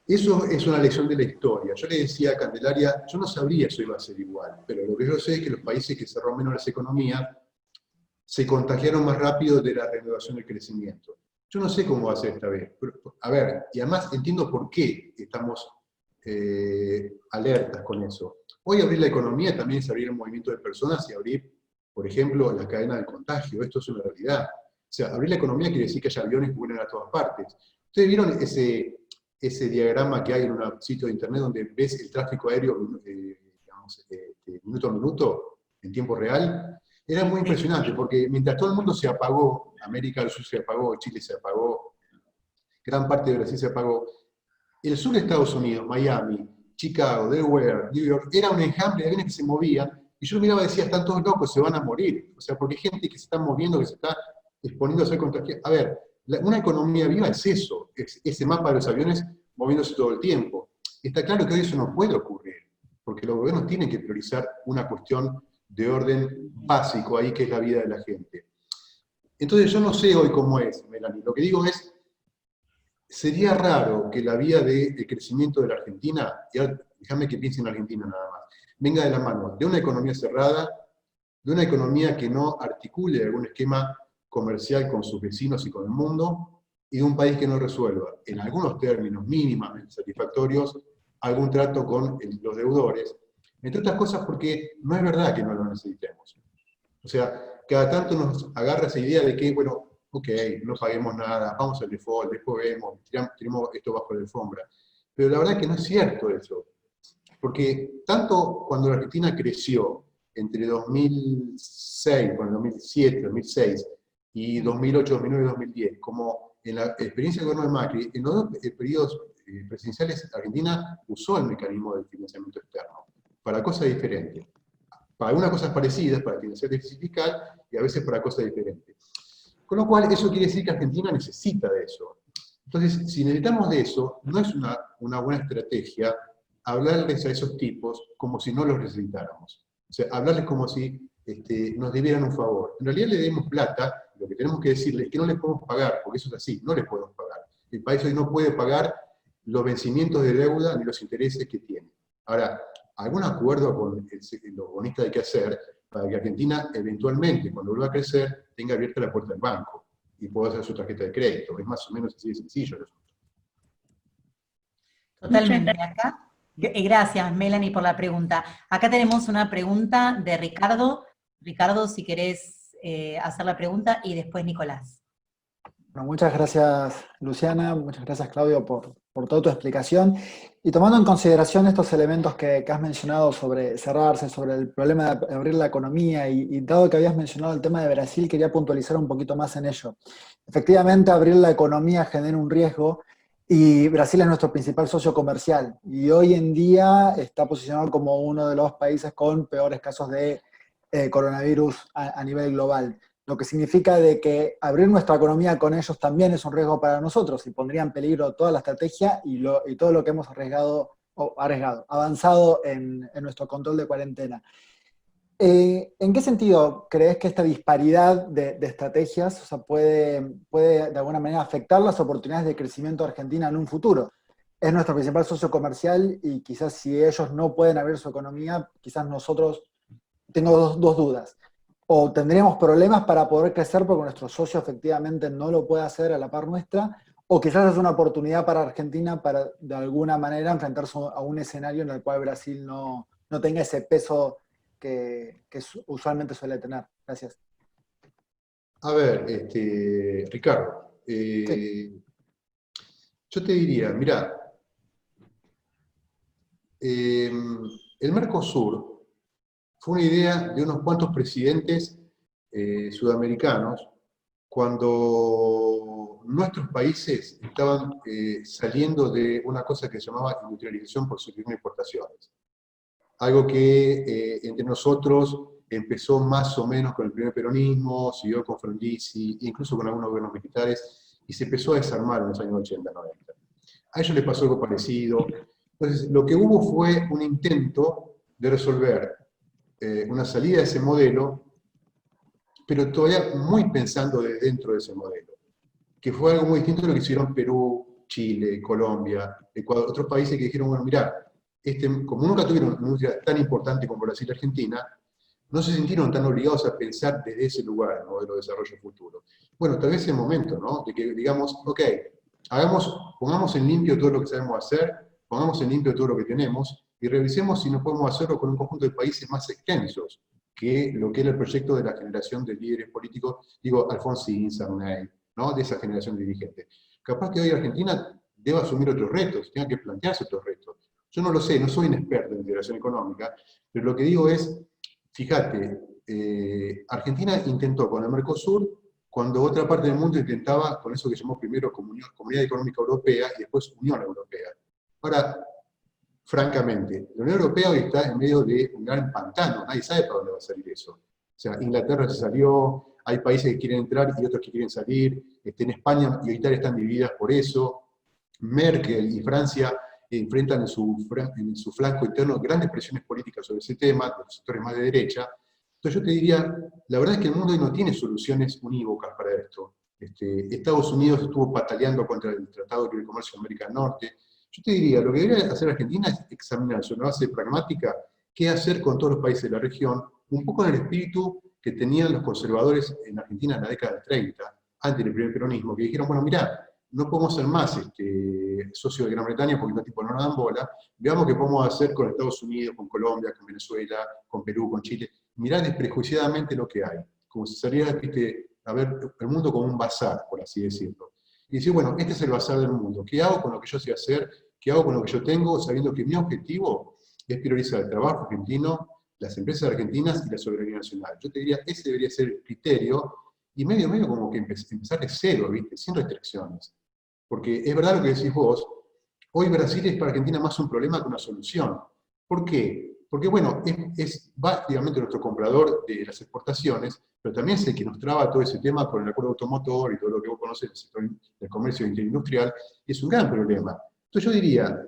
eso es una lección de la historia. Yo le decía a Candelaria, yo no sabría si iba a ser igual, pero lo que yo sé es que los países que cerraron menos las economías se contagiaron más rápido de la renovación del crecimiento. Yo no sé cómo va a ser esta vez. Pero, a ver, y además entiendo por qué estamos alertas con eso. Hoy abrir la economía también es abrir el movimiento de personas y abrir, por ejemplo, la cadena del contagio. Esto es una realidad. O sea, abrir la economía quiere decir que haya aviones que vuelen a todas partes. ¿Ustedes vieron ese diagrama que hay en un sitio de internet donde ves el tráfico aéreo digamos, minuto a minuto, en tiempo real? Era muy impresionante, porque mientras todo el mundo se apagó, América del Sur se apagó, Chile se apagó, gran parte de Brasil se apagó, el sur de Estados Unidos, Miami, Chicago, Delaware, New York, era un enjambre de aviones que se movían, y yo miraba y decía, están todos locos, se van a morir. O sea, porque hay gente que se está moviendo, que se está exponiendo a ser contagiada. A ver, una economía viva es eso, es ese mapa de los aviones moviéndose todo el tiempo. Está claro que hoy eso no puede ocurrir, porque los gobiernos tienen que priorizar una cuestión de orden básico ahí, que es la vida de la gente. Entonces yo no sé hoy cómo es, Melanie. Lo que digo es, sería raro que la vía de crecimiento de la Argentina, y ahora déjame que piense en la Argentina nada más, venga de la mano de una economía cerrada, de una economía que no articule algún esquema comercial con sus vecinos y con el mundo, y de un país que no resuelva, en algunos términos mínimamente satisfactorios, algún trato con los deudores, entre otras cosas porque no es verdad que no lo necesitemos. O sea, cada tanto nos agarra esa idea de que, bueno, ok, no paguemos nada, vamos al default, después vemos, tiramos esto bajo la alfombra. Pero la verdad es que no es cierto eso. Porque tanto cuando la Argentina creció entre 2006, bueno, 2007, 2006, y 2008, 2009, 2010, como en la experiencia del gobierno de Macri, en los dos periodos presidenciales, Argentina usó el mecanismo del financiamiento externo para cosas diferentes. Para algunas cosas parecidas, para financiar el déficit fiscal, y a veces para cosas diferentes. Con lo cual, eso quiere decir que Argentina necesita de eso. Entonces, si necesitamos de eso, no es una buena estrategia hablarles a esos tipos como si no los necesitáramos. O sea, hablarles como si nos debieran un favor. En realidad le demos plata, lo que tenemos que decirles es que no les podemos pagar, porque eso es así, no les podemos pagar. El país hoy no puede pagar los vencimientos de deuda ni los intereses que tiene. Ahora, algún acuerdo con los bonistas hay que hacer para que Argentina eventualmente, cuando vuelva a crecer, tenga abierta la puerta del banco y pueda hacer su tarjeta de crédito. Es más o menos así de sencillo el asunto. Totalmente. Acá, gracias, Melanie, por la pregunta. Acá tenemos una pregunta de Ricardo. Ricardo, si querés hacer la pregunta, y después Nicolás. Bueno, muchas gracias, Luciana, muchas gracias, Claudio, por toda tu explicación. Y tomando en consideración estos elementos que has mencionado sobre cerrarse, sobre el problema de abrir la economía, y dado que habías mencionado el tema de Brasil, quería puntualizar un poquito más en ello. Efectivamente, abrir la economía genera un riesgo, y Brasil es nuestro principal socio comercial, y hoy en día está posicionado como uno de los países con peores casos de coronavirus a nivel global. Lo que significa de que abrir nuestra economía con ellos también es un riesgo para nosotros y pondría en peligro toda la estrategia y todo lo que hemos avanzado en nuestro control de cuarentena. ¿En qué sentido crees que esta disparidad de estrategias, o sea, puede de alguna manera afectar las oportunidades de crecimiento de Argentina en un futuro? Es nuestro principal socio comercial y quizás si ellos no pueden abrir su economía, quizás nosotros, tengo dos dudas. O tendríamos problemas para poder crecer porque nuestro socio efectivamente no lo puede hacer a la par nuestra, o quizás es una oportunidad para Argentina para de alguna manera enfrentarse a un escenario en el cual Brasil no no tenga ese peso que usualmente suele tener. Gracias. A ver, Ricardo, Sí. yo te diría, mira, el Mercosur fue una idea de unos cuantos presidentes sudamericanos cuando nuestros países estaban saliendo de una cosa que se llamaba industrialización por sustitución de importaciones. Algo que entre nosotros empezó más o menos con el primer peronismo, siguió con Frondizi, incluso con algunos gobiernos militares, y se empezó a desarmar en los años 80, 90. A ellos les pasó algo parecido. Entonces, lo que hubo fue un intento de resolver una salida de ese modelo, pero todavía muy pensando dentro de ese modelo, que fue algo muy distinto a lo que hicieron Perú, Chile, Colombia, Ecuador, otros países que dijeron, bueno, mirá, como nunca tuvieron una industria tan importante como Brasil y Argentina, no se sintieron tan obligados a pensar desde ese lugar el modelo de desarrollo futuro. Bueno, tal vez es el momento, ¿no? De que digamos, ok, pongamos en limpio todo lo que sabemos hacer, pongamos en limpio todo lo que tenemos, y revisemos si no podemos hacerlo con un conjunto de países más extensos que lo que era el proyecto de la generación de líderes políticos, digo, Alfonsín, Sarney, ¿no? De esa generación de dirigentes. Capaz que hoy Argentina deba asumir otros retos, tenga que plantearse otros retos. Yo no lo sé, no soy un experto en integración económica, pero lo que digo es, fíjate, Argentina intentó con el Mercosur, cuando otra parte del mundo intentaba con eso que llamó primero Comunidad Económica Europea y después Unión Europea. Ahora, francamente, la Unión Europea hoy está en medio de un gran pantano, nadie sabe para dónde va a salir eso. O sea, Inglaterra se salió, hay países que quieren entrar y otros que quieren salir, en España y Italia están divididas por eso, Merkel y Francia enfrentan en su flanco interno grandes presiones políticas sobre ese tema, de los sectores más de derecha. Entonces yo te diría, la verdad es que el mundo hoy no tiene soluciones unívocas para esto. Estados Unidos estuvo pataleando contra el Tratado de Libre Comercio de América del Norte. Yo te diría, lo que debería hacer Argentina es examinar sobre una base pragmática qué hacer con todos los países de la región, un poco en el espíritu que tenían los conservadores en Argentina en la década del 30, antes del primer peronismo, que dijeron, bueno, mirá, no podemos ser más socios de Gran Bretaña porque los tipos no nos dan bola, veamos qué podemos hacer con Estados Unidos, con Colombia, con Venezuela, con Perú, con Chile. Mirá desprejuiciadamente lo que hay, como si saliera a ver el mundo como un bazar, por así decirlo. Y decir, bueno, este es el bazar del mundo, ¿qué hago con lo que yo sé hacer? ¿Qué hago con lo que yo tengo? Sabiendo que mi objetivo es priorizar el trabajo argentino, las empresas argentinas y la soberanía nacional. Yo te diría, ese debería ser el criterio, y medio como que empezar de cero, ¿viste? Sin restricciones. Porque es verdad lo que decís vos, hoy Brasil es para Argentina más un problema que una solución. ¿Por qué? Porque, bueno, es básicamente nuestro comprador de las exportaciones, pero también es el que nos traba todo ese tema con el acuerdo automotor y todo lo que vos conocés del sector del comercio interindustrial, y es un gran problema. Entonces yo diría,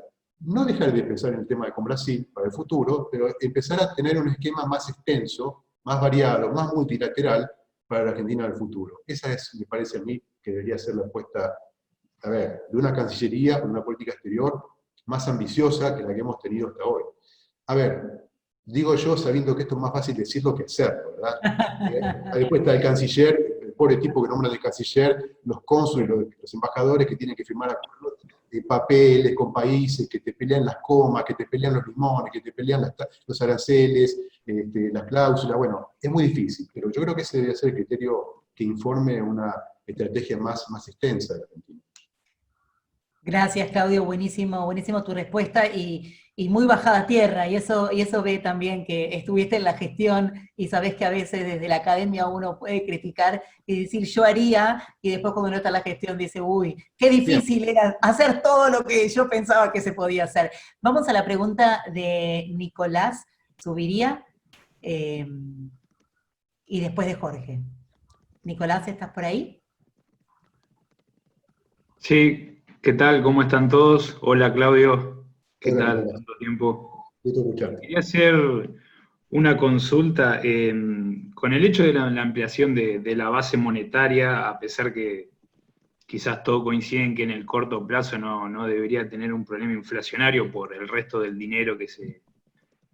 no dejar de pensar en el tema con Brasil para el futuro, pero empezar a tener un esquema más extenso, más variado, más multilateral para la Argentina del futuro. Esa es, me parece a mí, que debería ser la apuesta, a ver, de una Cancillería con una política exterior más ambiciosa que la que hemos tenido hasta hoy. A ver, digo yo sabiendo que esto es más fácil decirlo que hacerlo, ¿verdad? Después está el canciller, el pobre tipo que nombra de canciller, los cónsules, los embajadores que tienen que firmar papeles con países que te pelean las comas, que te pelean los limones, que te pelean los aranceles, las cláusulas. Bueno, es muy difícil, pero yo creo que ese debería ser el criterio que informe una estrategia más extensa de Argentina. Gracias, Claudio, buenísimo tu respuesta y muy bajada a tierra, y eso ve también que estuviste en la gestión y sabés que a veces desde la academia uno puede criticar y decir yo haría, y después cuando uno está en la gestión dice, uy, qué difícil era hacer todo lo que yo pensaba que se podía hacer. Vamos a la pregunta de Nicolás Subiría, y después de Jorge. Nicolás, ¿estás por ahí? Sí, ¿qué tal? ¿Cómo están todos? Hola, Claudio. ¿Qué Hola, tal? Nicolás. ¿Tanto tiempo? Gusto escucharte. Quería hacer una consulta. Con el hecho de la ampliación de la base monetaria, a pesar que quizás todo coincide en que en el corto plazo no debería tener un problema inflacionario por el resto del dinero que se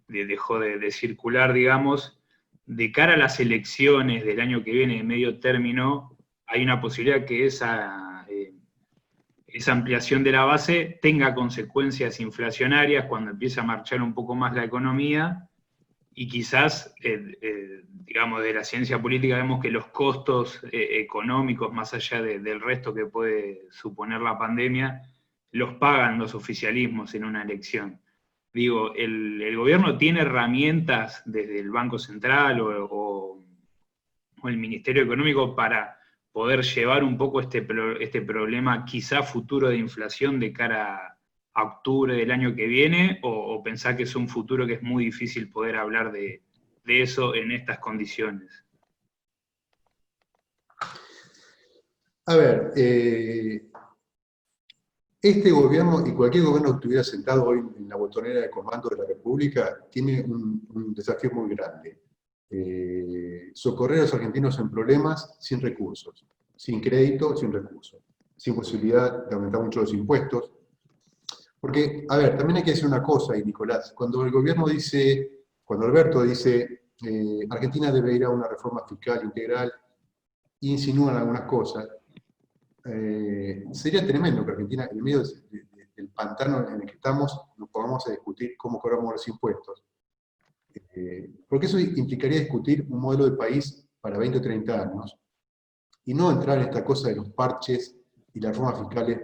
dejó de circular, digamos, de cara a las elecciones del año que viene, de medio término, hay una posibilidad que esa ampliación de la base tenga consecuencias inflacionarias cuando empiece a marchar un poco más la economía, y quizás, digamos, de la ciencia política vemos que los costos económicos, más allá del resto que puede suponer la pandemia, los pagan los oficialismos en una elección. Digo, el gobierno tiene herramientas desde el Banco Central o el Ministerio Económico para poder llevar un poco este problema quizá futuro de inflación de cara a octubre del año que viene, o pensar que es un futuro que es muy difícil poder hablar de eso en estas condiciones? A ver, este gobierno y cualquier gobierno que estuviera sentado hoy en la botonera de comando de la República tiene un desafío muy grande. Socorrer a los argentinos en problemas sin recursos, sin crédito, sin recursos, sin posibilidad de aumentar mucho los impuestos. Porque, a ver, también hay que decir una cosa, y Nicolás, cuando Alberto dice, Argentina debe ir a una reforma fiscal integral, e insinúan algunas cosas, sería tremendo que Argentina, en medio del pantano en el que estamos, nos pongamos a discutir cómo cobramos los impuestos. Porque eso implicaría discutir un modelo de país para 20 o 30 años, y no entrar en esta cosa de los parches y las reformas fiscales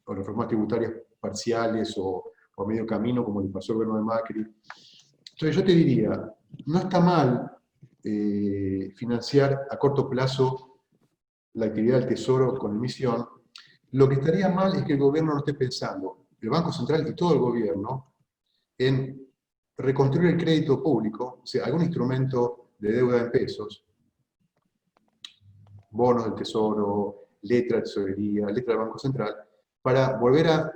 o las reformas tributarias parciales o medio camino, como le pasó al gobierno de Macri. Entonces yo te diría, no está mal financiar a corto plazo la actividad del Tesoro con emisión. Lo que estaría mal es que el gobierno no esté pensando, el Banco Central y todo el gobierno, en reconstruir el crédito público, o sea, algún instrumento de deuda en pesos, bonos del Tesoro, letra de tesorería, letra del Banco Central, para volver a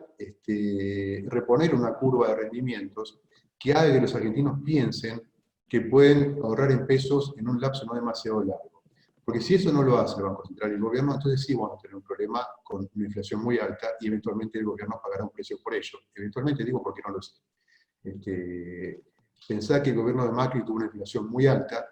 reponer una curva de rendimientos que haga que los argentinos piensen que pueden ahorrar en pesos en un lapso no demasiado largo. Porque si eso no lo hace el Banco Central y el gobierno, entonces sí vamos a tener un problema con una inflación muy alta y eventualmente el gobierno pagará un precio por ello. Eventualmente digo porque no lo sé. Pensá que el gobierno de Macri tuvo una inflación muy alta,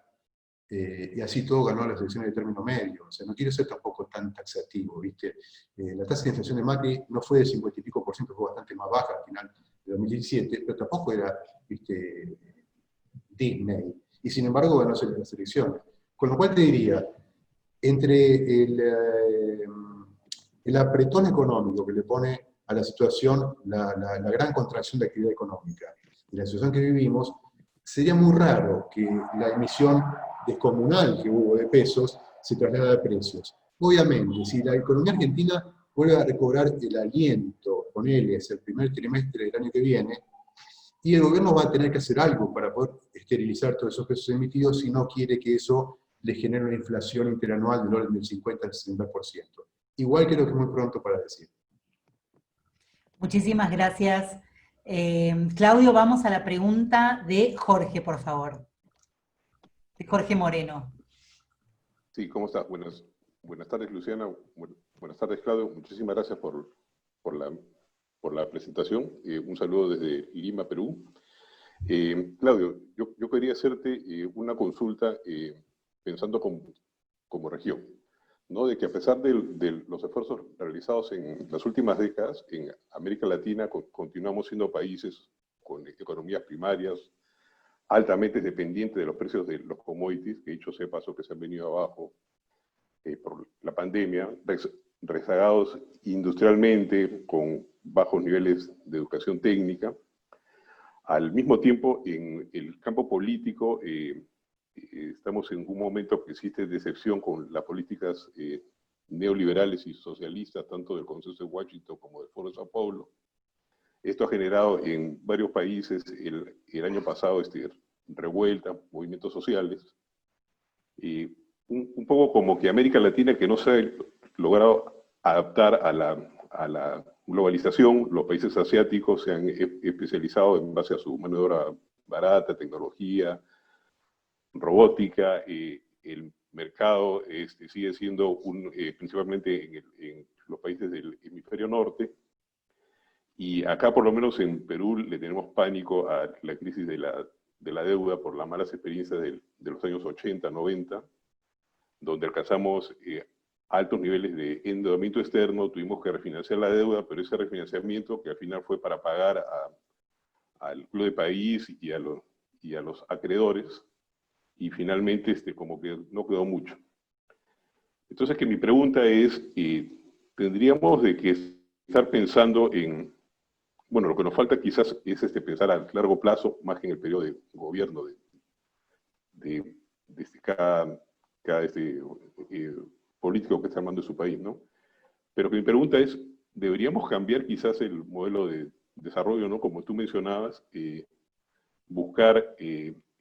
y así todo ganó las elecciones de término medio. O sea, no quiero ser tampoco tan taxativo, ¿viste? La tasa de inflación de Macri no fue del 50 y pico %, fue bastante más baja al final de 2017, pero tampoco era, ¿viste?, Disney. Y sin embargo ganó las elecciones. Con lo cual te diría, entre el apretón económico que le pone a la situación la gran contracción de actividad económica y la situación que vivimos, sería muy raro que la emisión descomunal que hubo de pesos se traslada a precios. Obviamente, si la economía argentina vuelve a recobrar el aliento, ponele, es el primer trimestre del año que viene, y el gobierno va a tener que hacer algo para poder esterilizar todos esos pesos emitidos si no quiere que eso le genere una inflación interanual del orden del 50 al 60%. Igual creo que es muy pronto para decir. Muchísimas gracias. Claudio, vamos a la pregunta de Jorge, por favor. De Jorge Moreno. Sí, ¿cómo estás? Buenas tardes, Luciana. Buenas tardes, Claudio. Muchísimas gracias por la presentación. Un saludo desde Lima, Perú. Claudio, yo quería hacerte una consulta pensando como región, ¿no? De que a pesar de los esfuerzos realizados en las últimas décadas, en América Latina continuamos siendo países con economías primarias, altamente dependientes de los precios de los commodities, que dicho sea de paso que se han venido abajo por la pandemia, rezagados industrialmente, con bajos niveles de educación técnica. Al mismo tiempo, en el campo político, estamos en un momento que existe decepción con las políticas neoliberales y socialistas, tanto del Consenso de Washington como del Foro de Sao Paulo. Esto ha generado en varios países el año pasado revueltas, movimientos sociales, un poco como que América Latina, que no se ha logrado adaptar a la globalización, los países asiáticos se han especializado en base a su mano de obra barata, tecnología, robótica. El mercado sigue siendo principalmente en los países del hemisferio norte, y acá por lo menos en Perú le tenemos pánico a la crisis de la deuda por las malas experiencias de los años 80, 90, donde alcanzamos altos niveles de endeudamiento externo, tuvimos que refinanciar la deuda, pero ese refinanciamiento que al final fue para pagar al Club de País y a los acreedores, y finalmente como que no quedó mucho. Entonces que mi pregunta es, tendríamos de que estar pensando en, bueno, lo que nos falta quizás es pensar a largo plazo, más que en el periodo de gobierno de cada político que está armando su país, ¿no? Pero que mi pregunta es, ¿deberíamos cambiar quizás el modelo de desarrollo, ¿no? Como tú mencionabas, buscar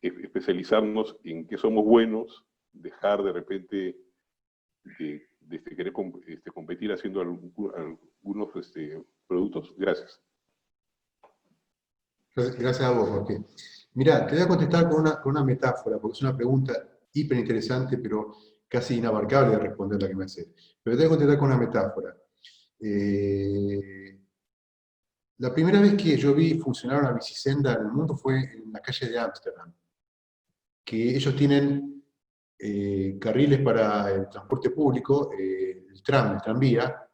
especializarnos en qué somos buenos, dejar de repente de querer competir haciendo algunos productos? Gracias. Gracias a vos, Jorge. Mirá, te voy a contestar con una metáfora, porque es una pregunta hiper interesante, pero casi inabarcable de responder la que me haces. Pero te voy a contestar con una metáfora. La primera vez que yo vi funcionar una bicisenda en el mundo fue en la calle de Ámsterdam, que ellos tienen carriles para el transporte público, el tranvía,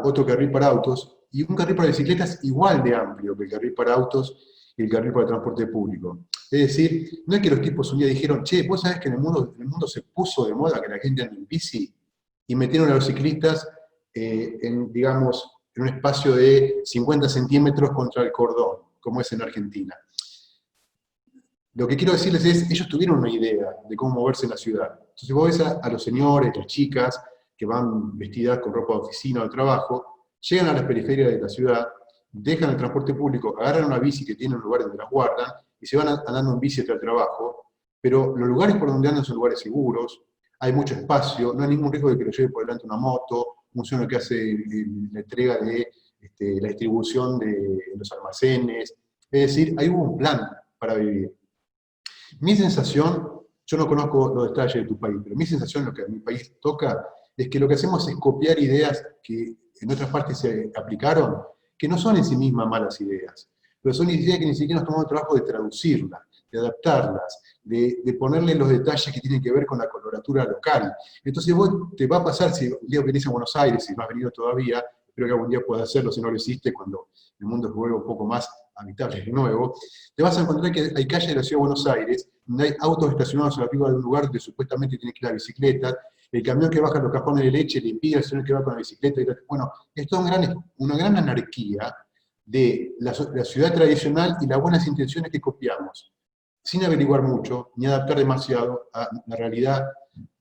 otro carril para autos, y un carril para bicicletas igual de amplio que el carril para autos y el carril para el transporte público. Es decir, no es que los tipos un día dijeron, che, vos sabés que en el mundo se puso de moda que la gente ande en bici, y metieron a los ciclistas digamos, en un espacio de 50 centímetros contra el cordón, como es en Argentina. Lo que quiero decirles es, ellos tuvieron una idea de cómo moverse en la ciudad. Entonces vos ves a los señores, las chicas, que van vestidas con ropa de oficina o de trabajo, llegan a las periferias de la ciudad, dejan el transporte público, agarran una bici que tiene un lugar donde las guardan, y se van andando en bici hasta el trabajo, pero los lugares por donde andan son lugares seguros, hay mucho espacio, no hay ningún riesgo de que lo lleve por delante una moto, un señor que hace la entrega de la distribución de los almacenes. Es decir, ahí hubo un plan para vivir. Mi sensación, yo no conozco los detalles de tu país, pero mi sensación, lo que a mi país toca, es que lo que hacemos es copiar ideas que en otras partes se aplicaron, que no son en sí mismas malas ideas, pero son ideas que ni siquiera nos tomamos el trabajo de traducirlas, de adaptarlas, de ponerle los detalles que tienen que ver con la coloratura local. Entonces vos te va a pasar, si un día venís a Buenos Aires, si no has venido todavía, espero que algún día puedas hacerlo, si no lo hiciste, cuando el mundo se vuelva un poco más habitable de nuevo, te vas a encontrar que hay calles de la ciudad de Buenos Aires, donde hay autos estacionados arriba de un lugar donde supuestamente tiene que ir la bicicleta, el camión que baja los cajones de leche le impide al señor que va con la bicicleta. Bueno, es toda una gran anarquía de la ciudad tradicional y las buenas intenciones que copiamos, sin averiguar mucho, ni adaptar demasiado a la realidad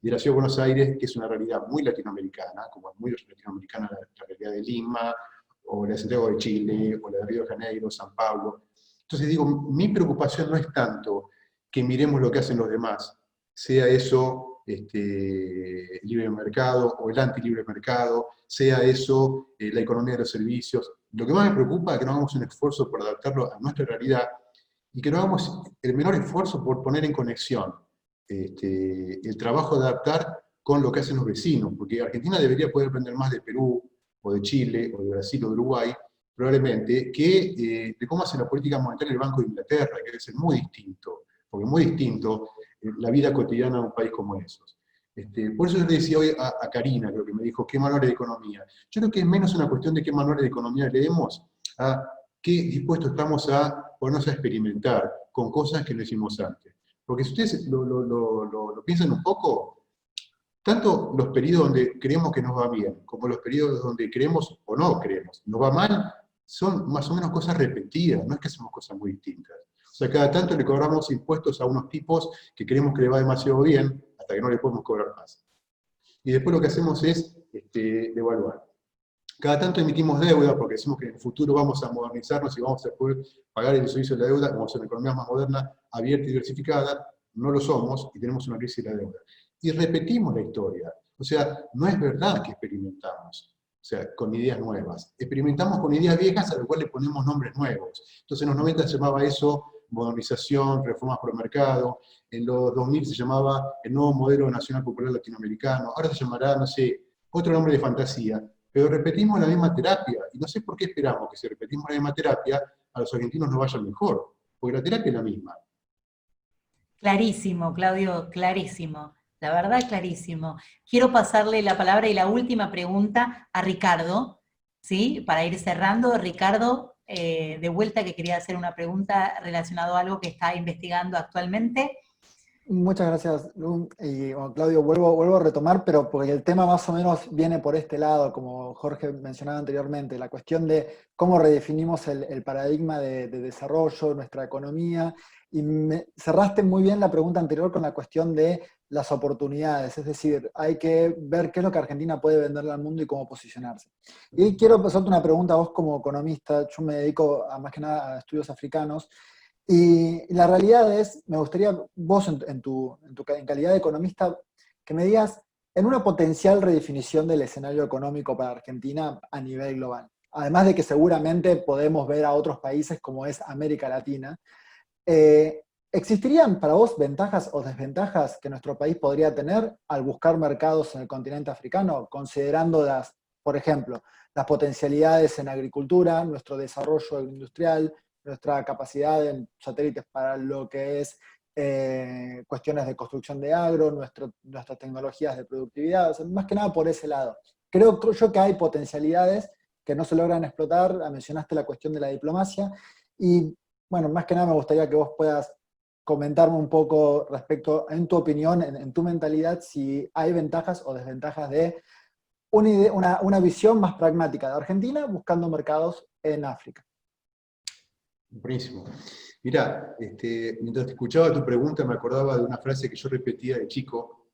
de la ciudad de Buenos Aires, que es una realidad muy latinoamericana, como es muy latinoamericana la realidad de Lima, o la de Santiago de Chile, o la de Río de Janeiro, San Pablo. Entonces digo, mi preocupación no es tanto que miremos lo que hacen los demás, sea eso libre mercado o el anti-libre mercado, sea eso la economía de los servicios. Lo que más me preocupa es que no hagamos un esfuerzo por adaptarlo a nuestra realidad y que no hagamos el menor esfuerzo por poner en conexión el trabajo de adaptar con lo que hacen los vecinos, porque Argentina debería poder aprender más de Perú, o de Chile, o de Brasil, o de Uruguay, probablemente, que de cómo hace la política monetaria el Banco de Inglaterra, que debe ser muy distinto, porque muy distinto la vida cotidiana de un país como esos. Por eso yo le decía hoy a Karina, creo que me dijo, ¿qué manuales de economía? Yo creo que es menos una cuestión de qué manuales de economía leemos, a qué dispuestos estamos a ponernos a experimentar con cosas que no hicimos antes. Porque si ustedes lo piensan un poco, tanto los periodos donde creemos que nos va bien, como los periodos donde creemos o no creemos, nos va mal, son más o menos cosas repetidas, no es que hacemos cosas muy distintas. O sea, cada tanto le cobramos impuestos a unos tipos que creemos que le va demasiado bien, hasta que no le podemos cobrar más. Y después lo que hacemos es devaluar. Cada tanto emitimos deuda, porque decimos que en el futuro vamos a modernizarnos y vamos a poder pagar el servicio de la deuda, como es una economía más moderna, abierta y diversificada, no lo somos y tenemos una crisis de la deuda. Y repetimos la historia. O sea, no es verdad que experimentamos, o sea, con ideas nuevas. Experimentamos con ideas viejas a las cuales le ponemos nombres nuevos. Entonces en los 90 se llamaba eso modernización, reformas por mercado, en los 2000 se llamaba el nuevo modelo nacional popular latinoamericano, ahora se llamará, no sé, otro nombre de fantasía, pero repetimos la misma terapia, y no sé por qué esperamos que si repetimos la misma terapia, a los argentinos nos vaya mejor, porque la terapia es la misma. Clarísimo, Claudio, clarísimo. La verdad, clarísimo. Quiero pasarle la palabra y la última pregunta a Ricardo, ¿sí? Para ir cerrando, Ricardo, de vuelta que quería hacer una pregunta relacionada a algo que está investigando actualmente. Muchas gracias, Lu. Y bueno, Claudio, vuelvo a retomar, pero porque el tema más o menos viene por este lado, como Jorge mencionaba anteriormente, la cuestión de cómo redefinimos el paradigma de desarrollo, nuestra economía, y cerraste muy bien la pregunta anterior con la cuestión de las oportunidades, es decir, hay que ver qué es lo que Argentina puede venderle al mundo y cómo posicionarse. Y quiero hacerte una pregunta a vos como economista, yo me dedico más que nada a estudios africanos, y la realidad es, me gustaría vos en calidad de economista, que me digas en una potencial redefinición del escenario económico para Argentina a nivel global. Además de que seguramente podemos ver a otros países como es América Latina, ¿existirían para vos ventajas o desventajas que nuestro país podría tener al buscar mercados en el continente africano, considerando por ejemplo, las potencialidades en agricultura, nuestro desarrollo industrial, nuestra capacidad en satélites para lo que es cuestiones de construcción de agro, nuestras tecnologías de productividad, o sea, más que nada por ese lado? Creo yo que hay potencialidades que no se logran explotar, mencionaste la cuestión de la diplomacia, y bueno, más que nada me gustaría que vos puedas comentarme un poco respecto, en tu opinión, en tu mentalidad, si hay ventajas o desventajas de una visión más pragmática de Argentina buscando mercados en África. Buenísimo. Mirá, mientras te escuchaba tu pregunta me acordaba de una frase que yo repetía de chico,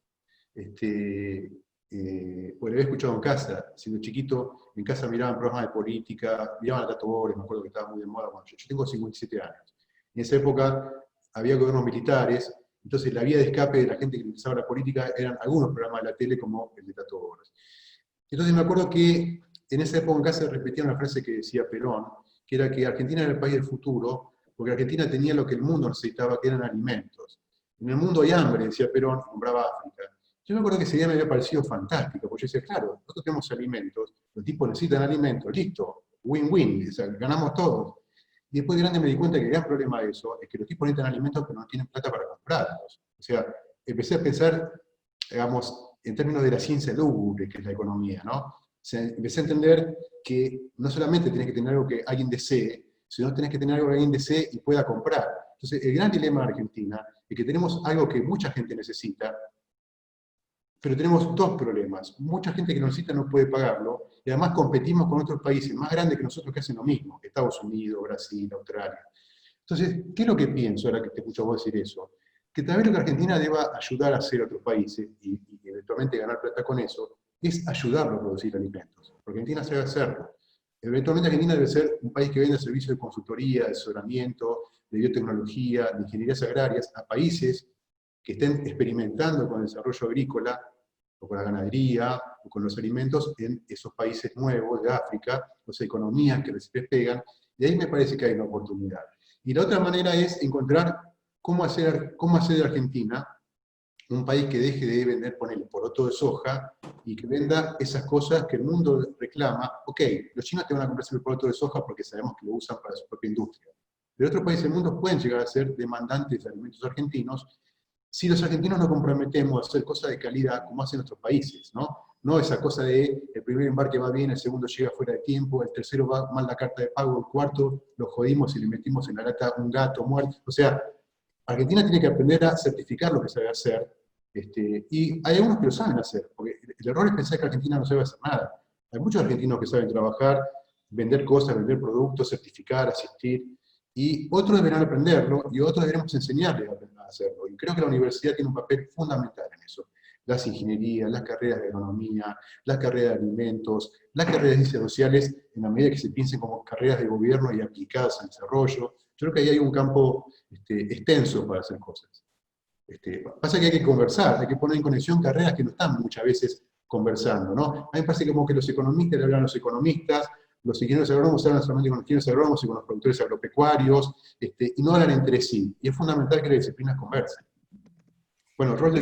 bueno, había escuchado en casa, siendo chiquito, en casa miraban programas de política, miraban a Tato Bores, me acuerdo que estaba muy de moda cuando yo tengo 57 años. En esa época había gobiernos militares, entonces la vía de escape de la gente que utilizaba la política eran algunos programas de la tele como el de Tato Bores. Entonces me acuerdo que en esa época en casa repetían una frase que decía Perón, que era que Argentina era el país del futuro, porque Argentina tenía lo que el mundo necesitaba, que eran alimentos. En el mundo hay hambre, decía Perón, y nombraba África. Yo me acuerdo que ese día me había parecido fantástico, porque yo decía, claro, nosotros tenemos alimentos, los tipos necesitan alimentos, listo, win-win, o sea, ganamos todos. Y después de grande me di cuenta que el gran problema de eso es que los tipos necesitan alimentos pero no tienen plata para comprarlos. O sea, empecé a pensar, digamos, en términos de la ciencia lúgubre, que es la economía, ¿no? O sea, empecé a entender que no solamente tenés que tener algo que alguien desee, sino tenés que tener algo que alguien desee y pueda comprar. Entonces, el gran dilema de Argentina es que tenemos algo que mucha gente necesita, pero tenemos dos problemas. Mucha gente que lo necesita no puede pagarlo, y además competimos con otros países más grandes que nosotros que hacen lo mismo, Estados Unidos, Brasil, Australia. Entonces, ¿qué es lo que pienso ahora que te escucho vos decir eso? Que tal vez lo que Argentina deba ayudar a hacer a otros países, y eventualmente ganar plata con eso, es ayudarlo a producir alimentos. Porque Argentina sabe hacerlo. Eventualmente Argentina debe ser un país que venda servicios de consultoría, de asesoramiento, de biotecnología, de ingenierías agrarias a países que estén experimentando con el desarrollo agrícola, o con la ganadería, o con los alimentos en esos países nuevos de África, o sea, economías que les pegan, y ahí me parece que hay una oportunidad. Y la otra manera es encontrar cómo hacer de Argentina un país que deje de vender, ponerle poroto de soja, y que venda esas cosas que el mundo reclama. Ok, los chinos te van a comprar el poroto de soja porque sabemos que lo usan para su propia industria. Pero otros países del mundo pueden llegar a ser demandantes de alimentos argentinos si los argentinos nos comprometemos a hacer cosas de calidad como hacen nuestros países, ¿no? No esa cosa de el primer embarque va bien, el segundo llega fuera de tiempo, el tercero va mal la carta de pago, el cuarto lo jodimos y le metimos en la lata un gato muerto. O sea, Argentina tiene que aprender a certificar lo que sabe hacer, y hay algunos que lo saben hacer, porque el error es pensar que Argentina no sabe hacer nada. Hay muchos argentinos que saben trabajar, vender cosas, vender productos, certificar, asistir, y otros deberán aprenderlo, y otros deberemos enseñarles a hacerlo. Y creo que la universidad tiene un papel fundamental en eso. Las ingenierías, las carreras de economía, las carreras de alimentos, las carreras de ciencias sociales, en la medida que se piensen como carreras de gobierno y aplicadas al desarrollo. Yo creo que ahí hay un campo extenso para hacer cosas. Pasa que hay que conversar, hay que poner en conexión carreras que no están muchas veces conversando, ¿no? A mí me parece como que los economistas le hablan a los economistas, los ingenieros agrónomos hablan solamente con los ingenieros agrónomos y con los productores agropecuarios, y no hablan entre sí. Y es fundamental que las disciplinas conversen. Bueno, rol de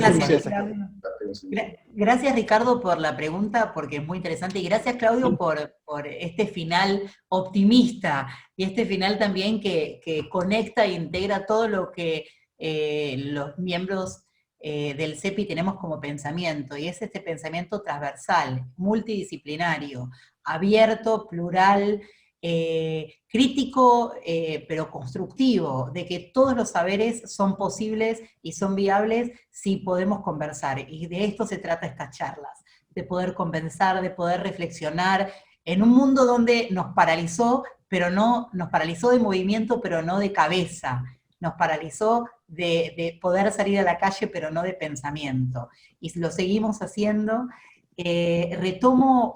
Gracias, Ricardo, por la pregunta, porque es muy interesante, y gracias, Claudio, por este final optimista, y este final también que conecta e integra todo lo que los miembros del CEPI tenemos como pensamiento, y es este pensamiento transversal, multidisciplinario, abierto, plural, crítico, pero constructivo, de que todos los saberes son posibles y son viables si podemos conversar, y de esto se trata estas charlas, de poder conversar, de poder reflexionar, en un mundo donde nos paralizó de movimiento, pero no de cabeza, nos paralizó de poder salir a la calle, pero no de pensamiento, y lo seguimos haciendo. Retomo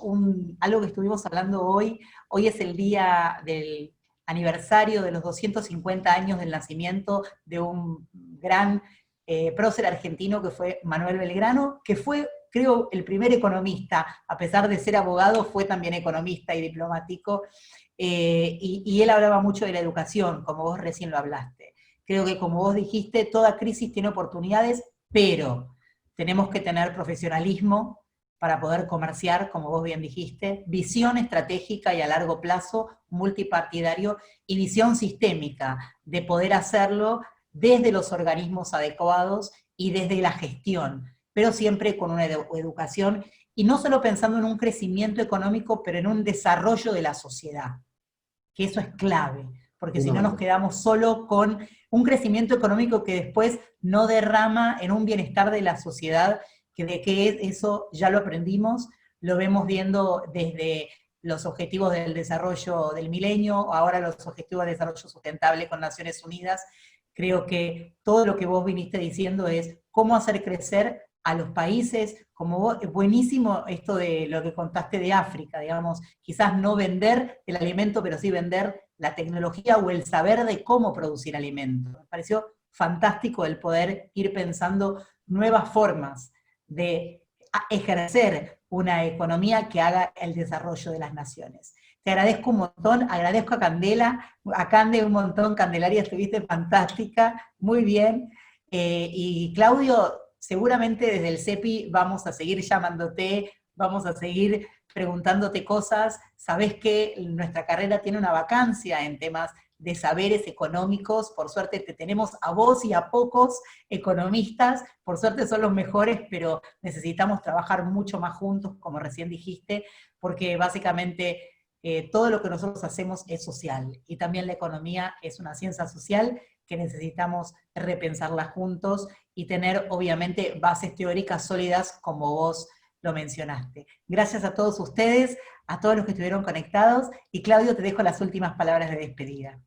algo que estuvimos hablando hoy es el día del aniversario de los 250 años del nacimiento de un gran prócer argentino que fue Manuel Belgrano, que fue, creo, el primer economista, a pesar de ser abogado, fue también economista y diplomático, y él hablaba mucho de la educación, como vos recién lo hablaste. Creo que, como vos dijiste, toda crisis tiene oportunidades, pero tenemos que tener profesionalismo para poder comerciar, como vos bien dijiste, visión estratégica y a largo plazo, multipartidario, y visión sistémica, de poder hacerlo desde los organismos adecuados y desde la gestión, pero siempre con una educación, y no solo pensando en un crecimiento económico, pero en un desarrollo de la sociedad, que eso es clave, porque si no nos quedamos solo con un crecimiento económico que después no derrama en un bienestar de la sociedad, que eso ya lo aprendimos, lo vemos viendo desde los objetivos del desarrollo del milenio, ahora los objetivos de desarrollo sustentable con Naciones Unidas. Creo que todo lo que vos viniste diciendo es cómo hacer crecer a los países, como vos, buenísimo esto de lo que contaste de África, digamos, quizás no vender el alimento, pero sí vender la tecnología o el saber de cómo producir alimentos. Me pareció fantástico el poder ir pensando nuevas formas de ejercer una economía que haga el desarrollo de las naciones. Te agradezco un montón, agradezco a Cande un montón, Candelaria, estuviste fantástica, muy bien, y Claudio, seguramente desde el CEPI vamos a seguir llamándote, vamos a seguir preguntándote cosas, sabés que nuestra carrera tiene una vacancia en temas de saberes económicos, por suerte te tenemos a vos y a pocos economistas, por suerte son los mejores, pero necesitamos trabajar mucho más juntos, como recién dijiste, porque básicamente todo lo que nosotros hacemos es social, y también la economía es una ciencia social que necesitamos repensarla juntos, y tener obviamente bases teóricas sólidas como vos lo mencionaste. Gracias a todos ustedes, a todos los que estuvieron conectados, y Claudio, te dejo las últimas palabras de despedida.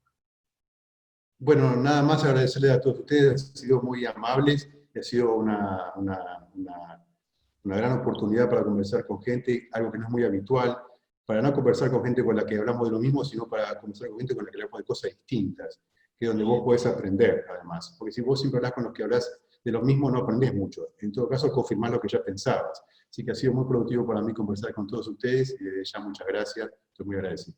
Bueno, nada más agradecerles a todos ustedes, han sido muy amables, ha sido una gran oportunidad para conversar con gente, algo que no es muy habitual, para no conversar con gente con la que hablamos de lo mismo, sino para conversar con gente con la que hablamos de cosas distintas, que es donde vos podés aprender, además. Porque si vos siempre hablas con los que hablas de lo mismo, no aprendés mucho. En todo caso, confirmás lo que ya pensabas. Así que ha sido muy productivo para mí conversar con todos ustedes, y desde ya muchas gracias, estoy muy agradecido.